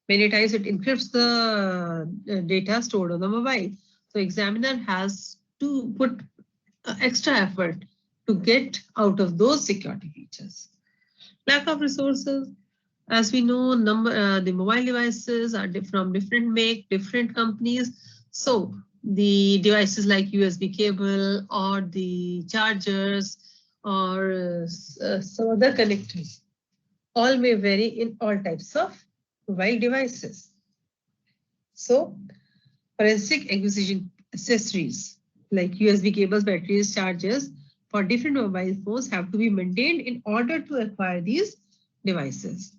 Many times it encrypts the data stored on the mobile. So examiner has to put extra effort to get out of those security features. Lack of resources. As we know, the mobile devices are from different make, different companies. So the devices like USB cable or the chargers or some other connectors all may vary in all types of mobile devices. So forensic acquisition accessories like USB cables, batteries, chargers for different mobile phones have to be maintained in order to acquire these devices.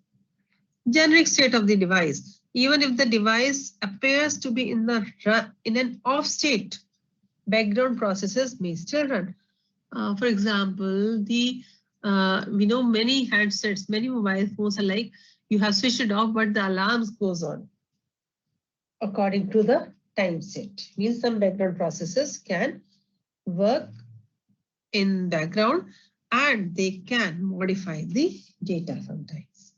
Generic state of the device. Even if the device appears to be in an off state, background processes may still run. For example, we know many handsets, many mobile phones are like you have switched it off, but the alarms goes on according to the time set. Means some background processes can work in background and they can modify the data sometimes.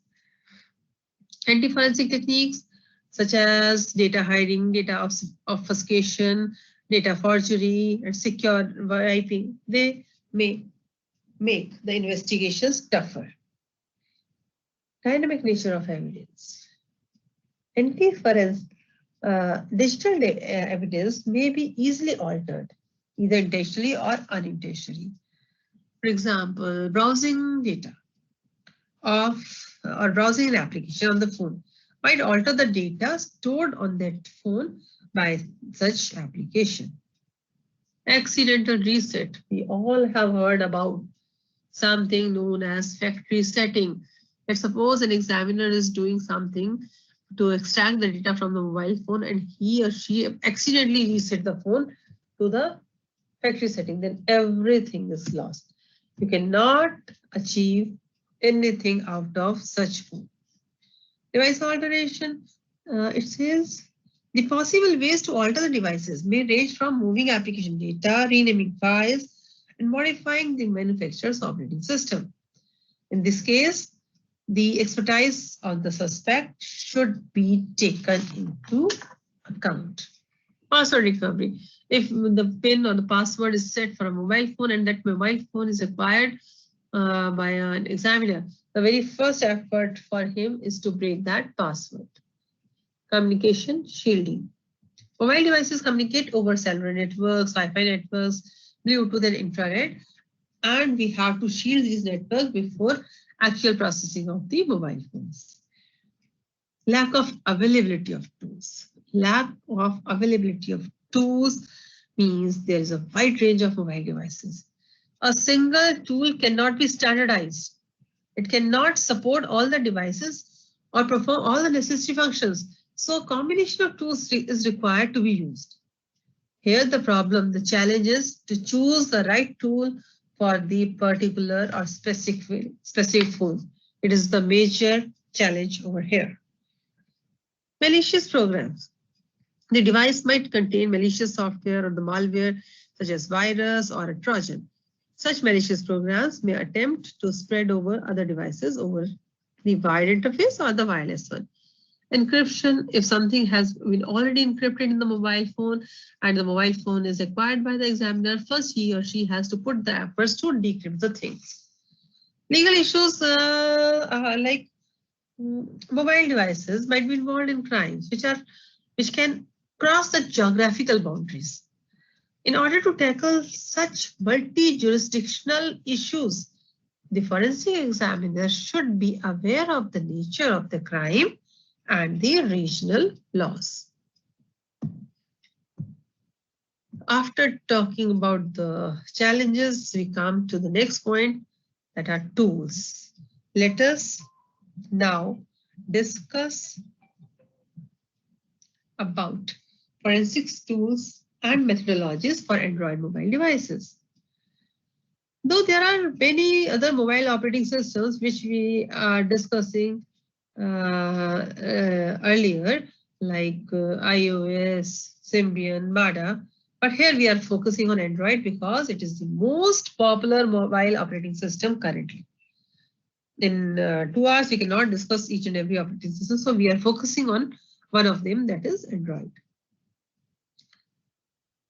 Anti-forensic techniques such as data hiding, data obfuscation, data forgery, and secure wiping, they may make the investigations tougher. Dynamic nature of evidence. Anti-forensic digital evidence may be easily altered, either intentionally or unintentionally. For example, browsing data or browsing an application on the phone might alter the data stored on that phone by such application. Accidental reset. We all have heard about something known as factory setting. Let's suppose an examiner is doing something to extract the data from the mobile phone and he or she accidentally reset the phone to the factory setting, then everything is lost. You cannot achieve anything out of such phone. Device alteration, it says the possible ways to alter the devices may range from moving application data, renaming files, and modifying the manufacturer's operating system. In this case, the expertise of the suspect should be taken into account. Password recovery. If the PIN or the password is set for a mobile phone and that mobile phone is acquired by an examiner, the very first effort for him is to break that password. Communication shielding. Mobile devices communicate over cellular networks, Wi-Fi networks, Bluetooth and infrared, and we have to shield these networks before actual processing of the mobile phones. Lack of availability of tools. Lack of availability of tools means there is a wide range of mobile devices. A single tool cannot be standardized. It cannot support all the devices or perform all the necessary functions. So a combination of tools is required to be used. Here the problem, the challenge is to choose the right tool for the particular or specific phone. It is the major challenge over here. Malicious programs. The device might contain malicious software or the malware such as virus or a Trojan. Such malicious programs may attempt to spread over other devices over the wired interface or the wireless one. Encryption, if something has been already encrypted in the mobile phone and the mobile phone is acquired by the examiner, first he or she has to put the efforts to decrypt the things. Legal issues like mobile devices might be involved in crimes which are which can cross the geographical boundaries. In order to tackle such multi-jurisdictional issues, the forensic examiner should be aware of the nature of the crime and the regional laws. After talking about the challenges, we come to the next point, that are tools. Let us now discuss about forensics tools and methodologies for Android mobile devices. Though there are many other mobile operating systems which we are discussing earlier, like iOS, Symbian, MADA, but here we are focusing on Android because it is the most popular mobile operating system currently. In 2 hours, we cannot discuss each and every operating system, so we are focusing on one of them, that is Android.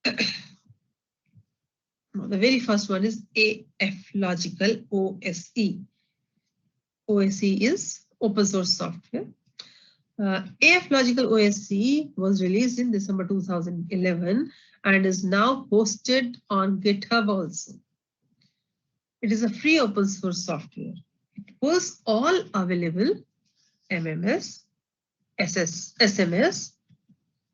The very first one is AF Logical OSE. OSE is open source software. AF Logical OSE was released in December 2011 and is now hosted on GitHub also. It is a free open source software. It was all available MMS, SMS,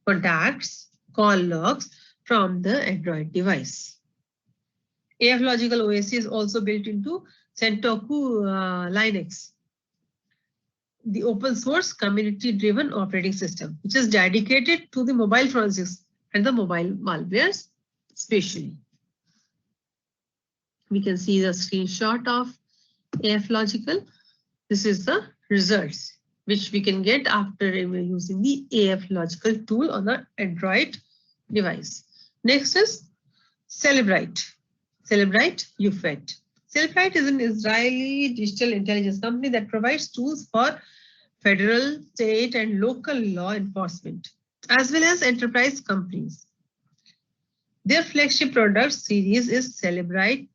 contacts, call logs from the Android device. AF Logical OSE is also built into Sentoku Linux, the open source community-driven operating system, which is dedicated to the mobile forensics and the mobile malwares especially. We can see the screenshot of AF Logical. This is the results which we can get after using the AF Logical tool on the Android device. Next is Celebrite. Celebrite UFED. Celebrite is an Israeli digital intelligence company that provides tools for federal, state, and local law enforcement, as well as enterprise companies. Their flagship product series is Celebrite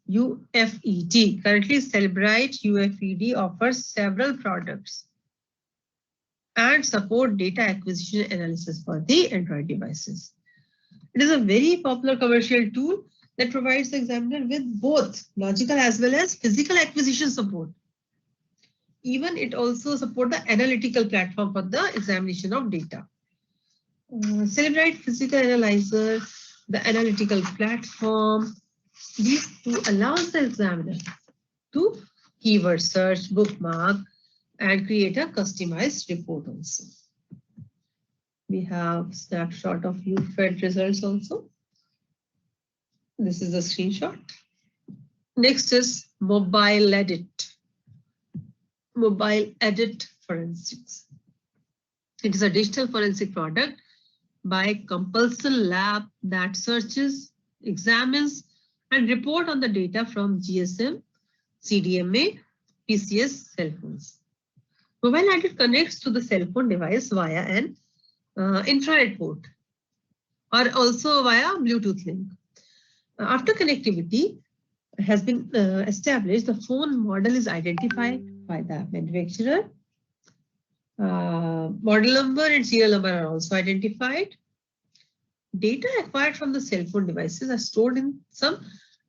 UFED. Currently, Celebrite UFED offers several products and support data acquisition analysis for the Android devices. It is a very popular commercial tool that provides the examiner with both logical as well as physical acquisition support. Even it also supports the analytical platform for the examination of data. Celebrite Physical Analyzer, the analytical platform, these two allows the examiner to keyword search, bookmark, and create a customized report also. We have snapshot of UFED results also. This is the screenshot. Next is Mobile Edit. Mobile Edit Forensics. It is a digital forensic product by Compulsion Lab that searches, examines, and report on the data from GSM, CDMA, PCS cell phones. Mobile Edit connects to the cell phone device via an infrared port or also via Bluetooth link. After connectivity has been established, the phone model is identified by the manufacturer. Model number and serial number are also identified. Data acquired from the cell phone devices are stored in some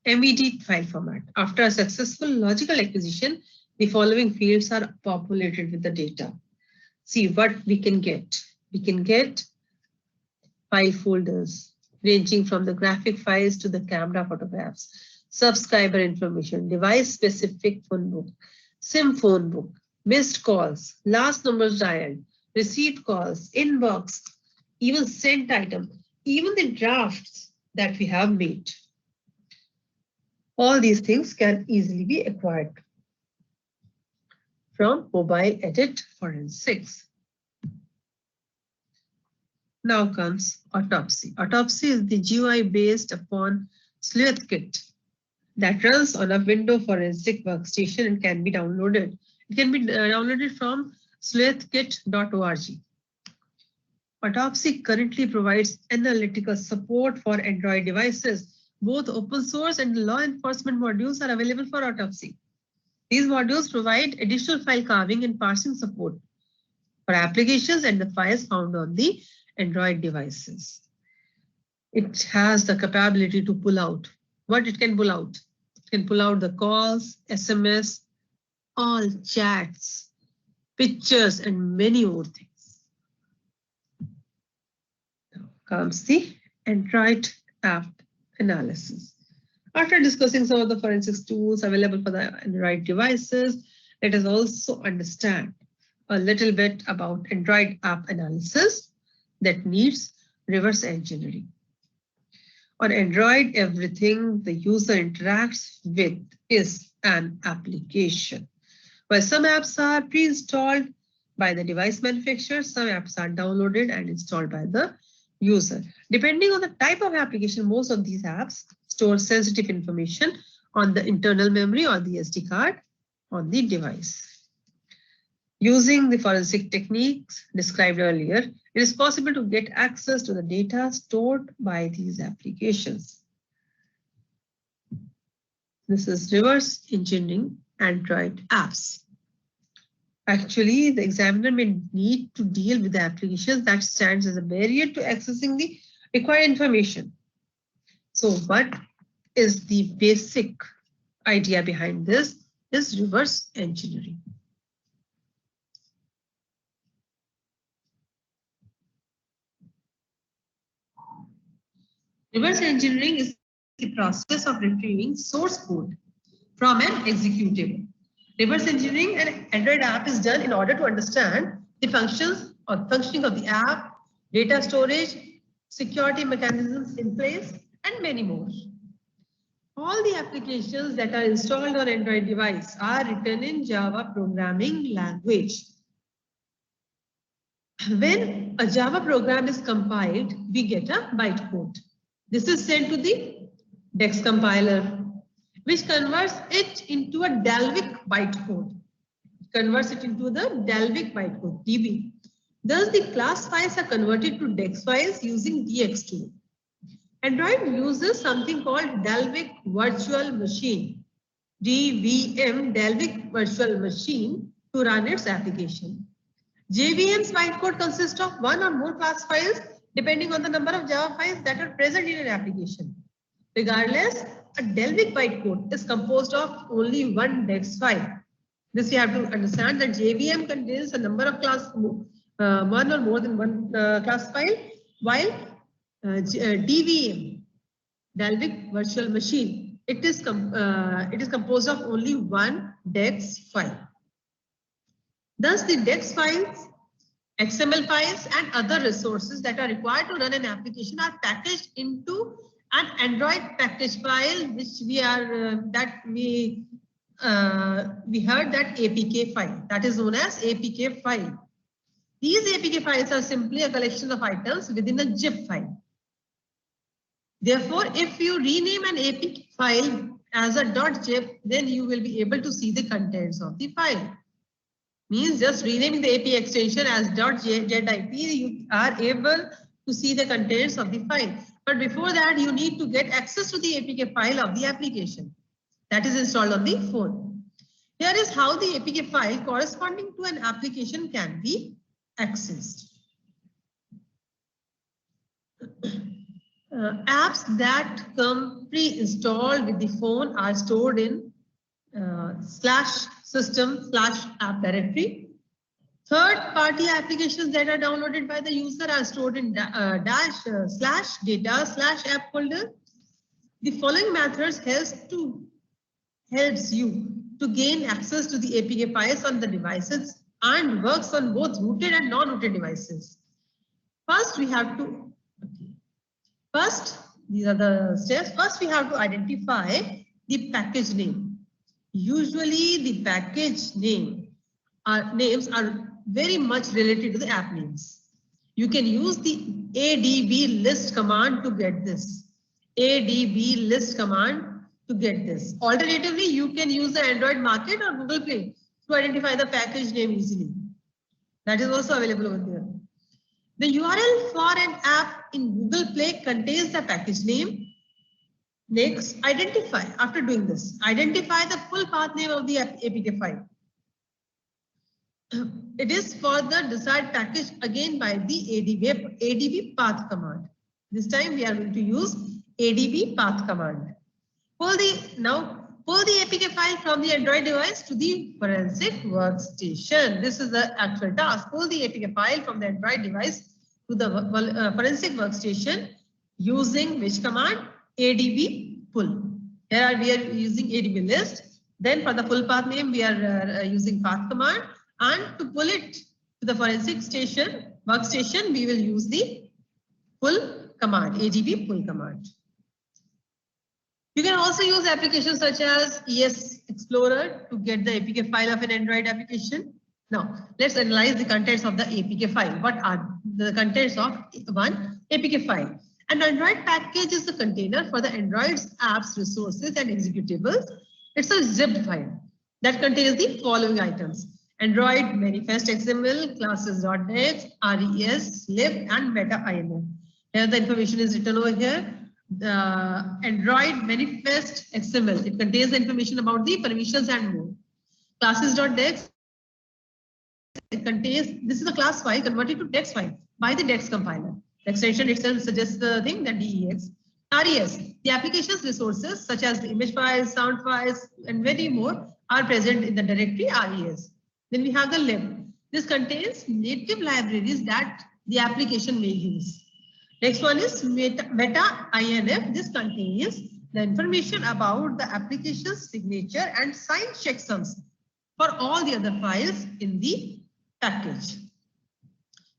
MED file format. After a successful logical acquisition, the following fields are populated with the data. See what we can get. We can get file folders ranging from the graphic files to the camera photographs, subscriber information, device-specific phone book, SIM phone book, missed calls, last numbers dialed, received calls, inbox, even sent item, even the drafts that we have made. All these things can easily be acquired from Mobile Edit Forensics. Now comes Autopsy. Autopsy is the GUI based upon Sleuth Kit that runs on a window forensic workstation and can be downloaded. It can be downloaded from sleuthkit.org. Autopsy currently provides analytical support for Android devices. Both open source and law enforcement modules are available for Autopsy. These modules provide additional file carving and parsing support for applications and the files found on the Android devices. It has the capability to pull out. What it can pull out? It can pull out the calls, SMS, all chats, pictures, and many more things. Now comes the Android app analysis. After discussing some of the forensics tools available for the Android devices, let us also understand a little bit about Android app analysis that needs reverse engineering. On Android, everything the user interacts with is an application. While some apps are pre-installed by the device manufacturer, some apps are downloaded and installed by the user. Depending on the type of application, most of these apps store sensitive information on the internal memory or the SD card on the device. Using the forensic techniques described earlier, it is possible to get access to the data stored by these applications. This is reverse engineering Android apps. Actually, the examiner may need to deal with the applications that stands as a barrier to accessing the required information. So what is the basic idea behind this is reverse engineering. Reverse engineering is the process of retrieving source code from an executable. Reverse engineering an Android app is done in order to understand the functions or functioning of the app, data storage, security mechanisms in place, and many more. All the applications that are installed on Android device are written in Java programming language. When a Java program is compiled, we get a bytecode. This is sent to the DEX compiler, which converts it into a Dalvik bytecode. Converts it into the Dalvik bytecode, DB. Thus, the class files are converted to DEX files using DX2. Android uses something called Dalvik Virtual Machine, DVM, Dalvik Virtual Machine, to run its application. JVM's bytecode consists of one or more class files depending on the number of Java files that are present in an application. Regardless, a Dalvik bytecode is composed of only one DEX file. This you have to understand that JVM contains a number of class, one or more than one class file, while DVM, Dalvik Virtual Machine, it is composed of only one DEX file. Thus, the DEX files, XML files, and other resources that are required to run an application are packaged into an Android package file, which we heard that APK file, that is known as APK file. These APK files are simply a collection of items within a zip file. Therefore, if you rename an APK file as a .zip, then you will be able to see the contents of the file. Means just renaming the API extension as .zip, you are able to see the contents of the file. But before that, you need to get access to the APK file of the application that is installed on the phone. Here is how the APK file corresponding to an application can be accessed. Apps that come pre-installed with the phone are stored in /system/app directory. Third-party applications that are downloaded by the user are stored in /data/app folder. The following methods helps you to gain access to the APK files on the devices and works on both rooted and non-rooted devices. First, these are the steps. First, we have to identify the package name. Usually, the package names are very much related to the app names. You can use the ADB list command to get this. ADB list command to get this. Alternatively, you can use the Android Market or Google Play to identify the package name easily. That is also available over there. The URL for an app in Google Play contains the package name. Next, after doing this, identify the full path name of the APK file. it is for the desired package again by the ADB path command. This time we are going to use ADB path command. Pull the APK file from the Android device to the forensic workstation. This is the actual task. Pull the APK file from the Android device to the forensic workstation using which command? ADB pull. Here we are using ADB list. Then for the full path name, we are using path command. And to pull it to the forensic workstation, we will use the pull command, ADB pull command. You can also use applications such as ES Explorer to get the APK file of an Android application. Now, let's analyze the contents of the APK file. What are the contents of one APK file? An Android package is the container for the Android's apps, resources, and executables. It's a zipped file that contains the following items: Android manifest XML, classes.dex, res, lib, and meta-inf. Here the information is written over here. The Android manifest XML, it contains the information about the permissions and more. Classes.dex, it contains, this is a class file converted to text file by the DEX compiler. The extension itself suggests the thing that DEX. RES, the application's resources such as the image files, sound files, and many more are present in the directory RES. Then we have the lib. This contains native libraries that the application may use. Next one is meta-inf. This contains the information about the application's signature and sign checksums for all the other files in the package.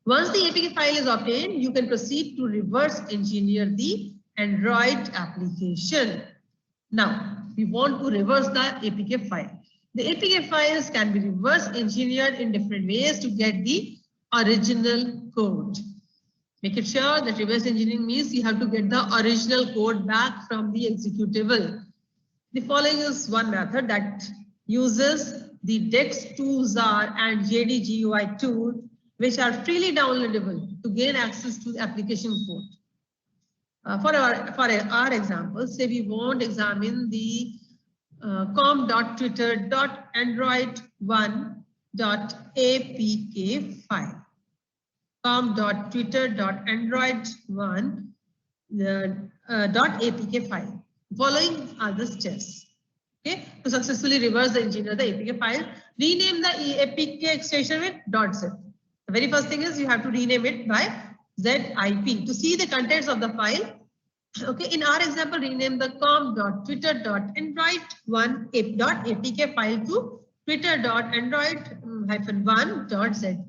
Once the APK file is obtained, you can proceed to reverse engineer the Android application. Now, we want to reverse the APK file. The APK files can be reverse engineered in different ways to get the original code. Make it sure that reverse engineering means you have to get the original code back from the executable. The following is one method that uses the dex2zar and JDGUI tool, which are freely downloadable to gain access to the application code. For our example, say we want to examine the com.twitter.android1.apk file. com.twitter.android1.apk file. Following are the steps. Okay, to successfully reverse the engineer the APK file, rename the APK extension with .zip. The very first thing is you have to rename it by zip. To see the contents of the file, okay, in our example, rename the com.twitter.android1.apk file to twitter.android-1.zip.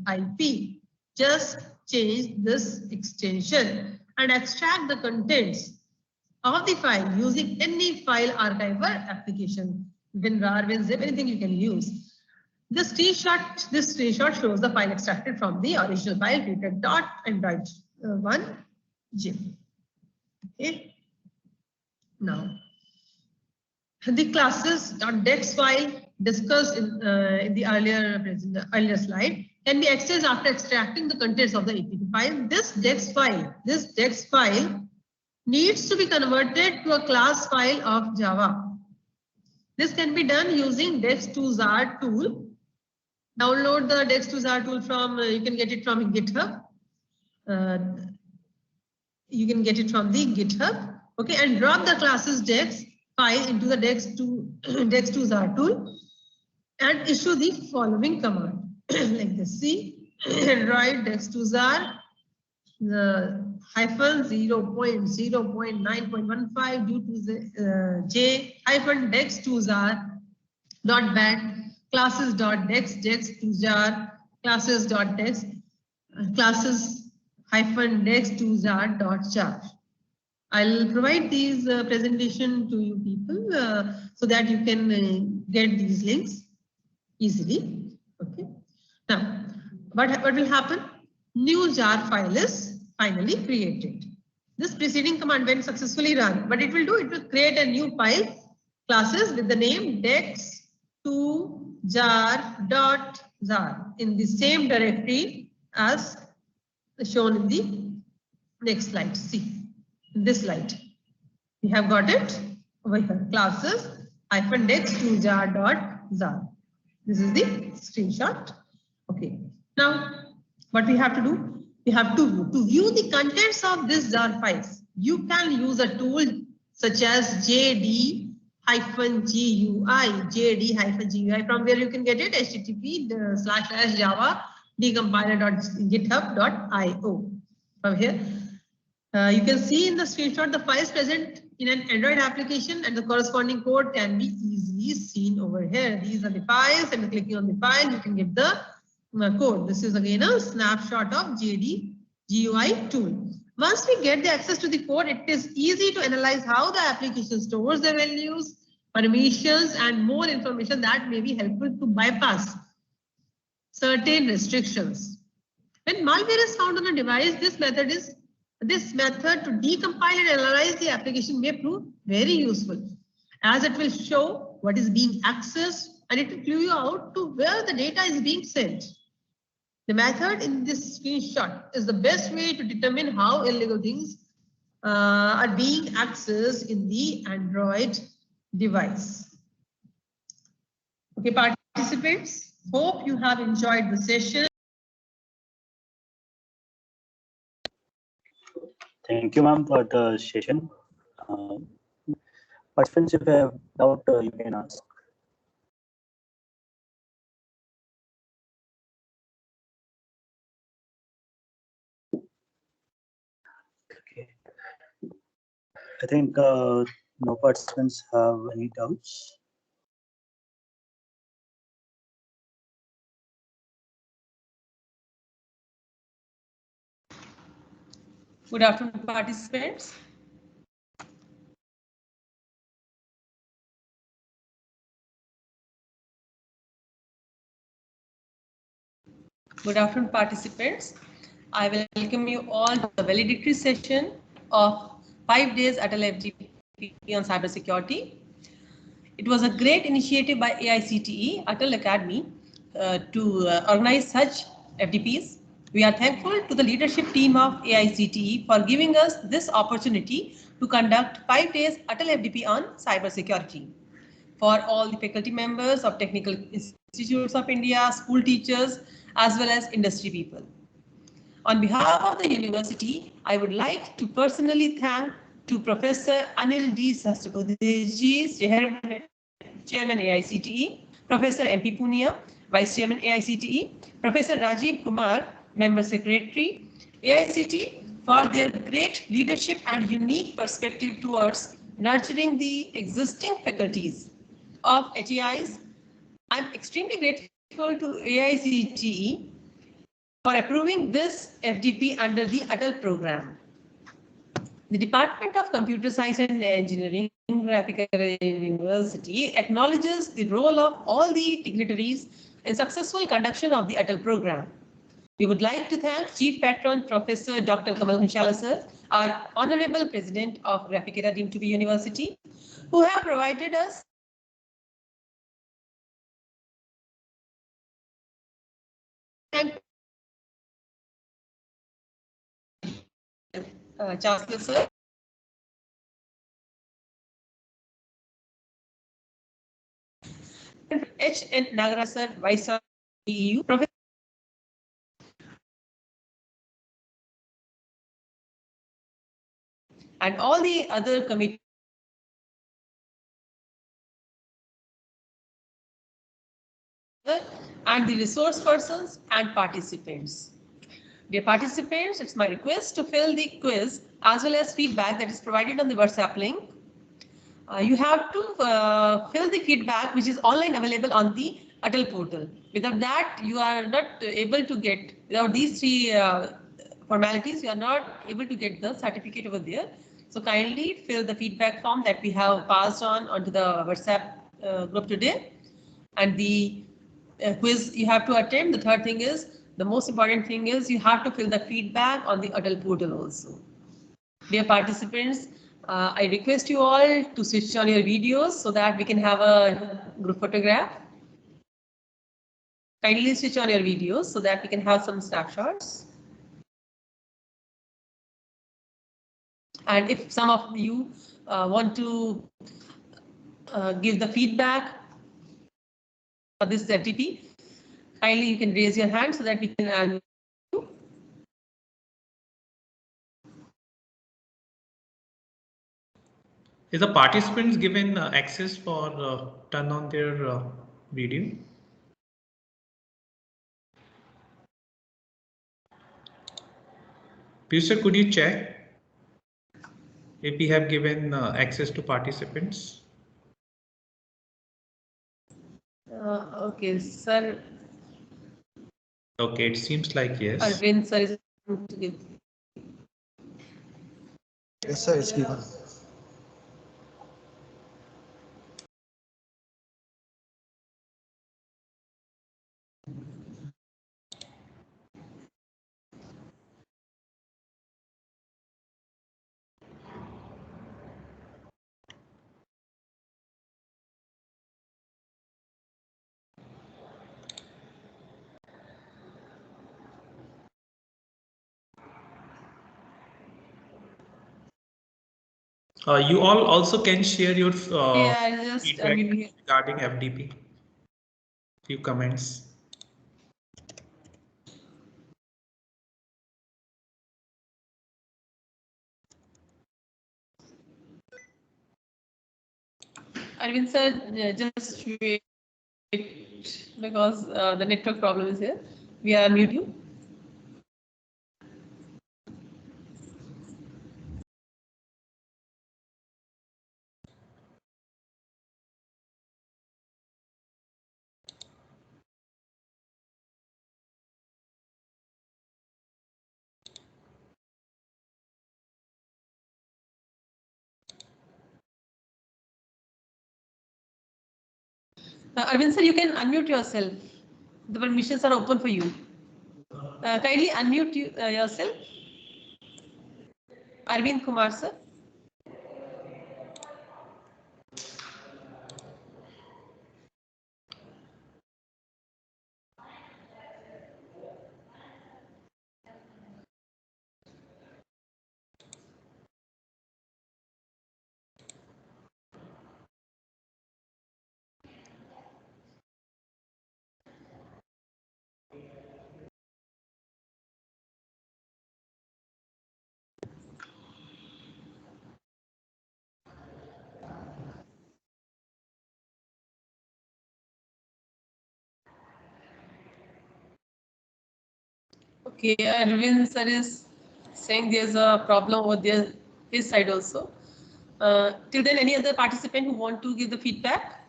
Just change this extension and extract the contents of the file using any file archiver application, WinRAR, WinZip, anything you can use. This screenshot shows the file extracted from the original file, twitter.android1.zip. Okay. Now, the classes.dex file discussed in the earlier slide can be accessed after extracting the contents of the APK file. This dex file needs to be converted to a class file of Java. This can be done using dex2zar tool. Download the dex2zar tool from, you can get it from GitHub. Okay, and drop the classes dex file into the dex2zar tool and issue the following command like this: C Android dex2zar -0.0.9.15 due to the j-dex2zar.bat classes.dex-2zar classes.dex classes-dex2zar.jar. I'll provide these presentation to you people so that you can get these links easily. Okay. Now, what will happen? New jar file is finally created. This preceding command when successfully run, what it will do, it will create a new file classes with the name dex2jar.zar in the same directory as shown in the next slide. See, in this slide, we have got it over here, classes -dex2jar.zar. This is the screenshot. Okay. Now, what we have to do? We have to view the contents of this jar files. You can use a tool such as JD-GUI, JD-GUI, from where you can get it, http://java decompiler.github.io. From here, you can see in the screenshot the files present in an Android application, and the corresponding code can be easily seen over here. These are the files, and clicking on the file, you can get the code. This is again a snapshot of JD-GUI tool. Once we get the access to the code, it is easy to analyze how the application stores the values, permissions, and more information that may be helpful to bypass certain restrictions. When malware is found on a device, this method to decompile and analyze the application may prove very useful, as it will show what is being accessed and it will clue you out to where the data is being sent. The method in this screenshot is the best way to determine how illegal things are being accessed in the Android device. Okay, participants, hope you have enjoyed the session. Thank you, ma'am, for the session. Participants, if you have doubt, you can ask. Okay. I think no participants have any doubts. Good afternoon, participants. Good afternoon, participants. I welcome you all to the valedictory session of 5 days ATAL FDP on cybersecurity. It was a great initiative by AICTE, ATAL Academy, to organize such FDPs. We are thankful to the leadership team of AICTE for giving us this opportunity to conduct 5 days ATAL FDP on cybersecurity. For all the faculty members of Technical Institutes of India, school teachers, as well as industry people. On behalf of the university, I would like to personally thank to Professor Anil D. Sastapudiji, Chairman AICTE, Professor MP Punia, Vice Chairman AICTE, Professor Rajiv Kumar, Member Secretary, AICTE, for their great leadership and unique perspective towards nurturing the existing faculties of HEIs. I'm extremely grateful to AICTE for approving this FDP under the ATAL program. The Department of Computer Science and Engineering, Graphical University, acknowledges the role of all the dignitaries in successful conduction of the ATAL program. We would like to thank Chief Patron Professor Dr. Kamal Hunshala sir, our Honorable President of Graphicera deemed to be University, who have provided us Chancellor sir, H.N. Nagaraj sir, Vice Chancellor EU, Professor and all the other committees and the resource persons and participants. Dear participants, it's my request to fill the quiz as well as feedback that is provided on the WhatsApp link. You have to fill the feedback which is online available on the ATAL portal. Without that, you are not able to get, without these three formalities, you are not able to get the certificate over there. So kindly fill the feedback form that we have passed on onto the WhatsApp group today. And the quiz you have to attend. The third thing is, the most important thing is you have to fill the feedback on the ATAL portal also. Dear participants, I request you all to switch on your videos so that we can have a group photograph. Kindly switch on your videos so that we can have some snapshots. And if some of you want to give the feedback for this FDP, kindly you can raise your hand so that we can unmute you. Is the participants given access for turn on their video? Piyush, could you check if we have given access to participants? Okay, sir. Okay, it seems like yes. Arvind sir is to give. Yes, sir, it's given. You all also can share your Yeah, just feedback unmute. regarding FDP. Few comments. Arvind sir, just wait because the network problem is here. We are unmute you. Arvind sir, you can unmute yourself. The permissions are open for you. Kindly unmute yourself. Arvind Kumar sir. Okay, Arvind sir is saying there's a problem over there, his side also. Till then, any other participant who want to give the feedback?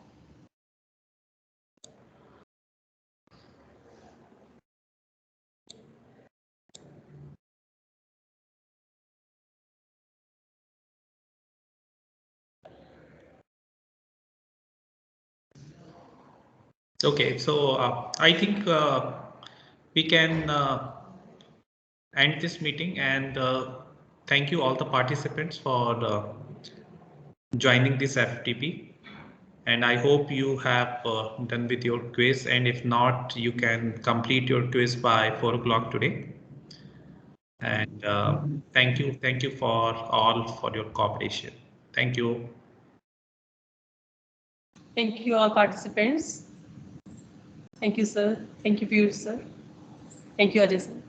Okay, so I think we can end this meeting, and thank you all the participants for joining this FTP. And I hope you have done with your quiz, and if not, you can complete your quiz by 4 o'clock today. And thank you for all for your cooperation. Thank you. Thank you all participants. Thank you, sir. Thank you, Piyush sir. Thank you, Ajay sir.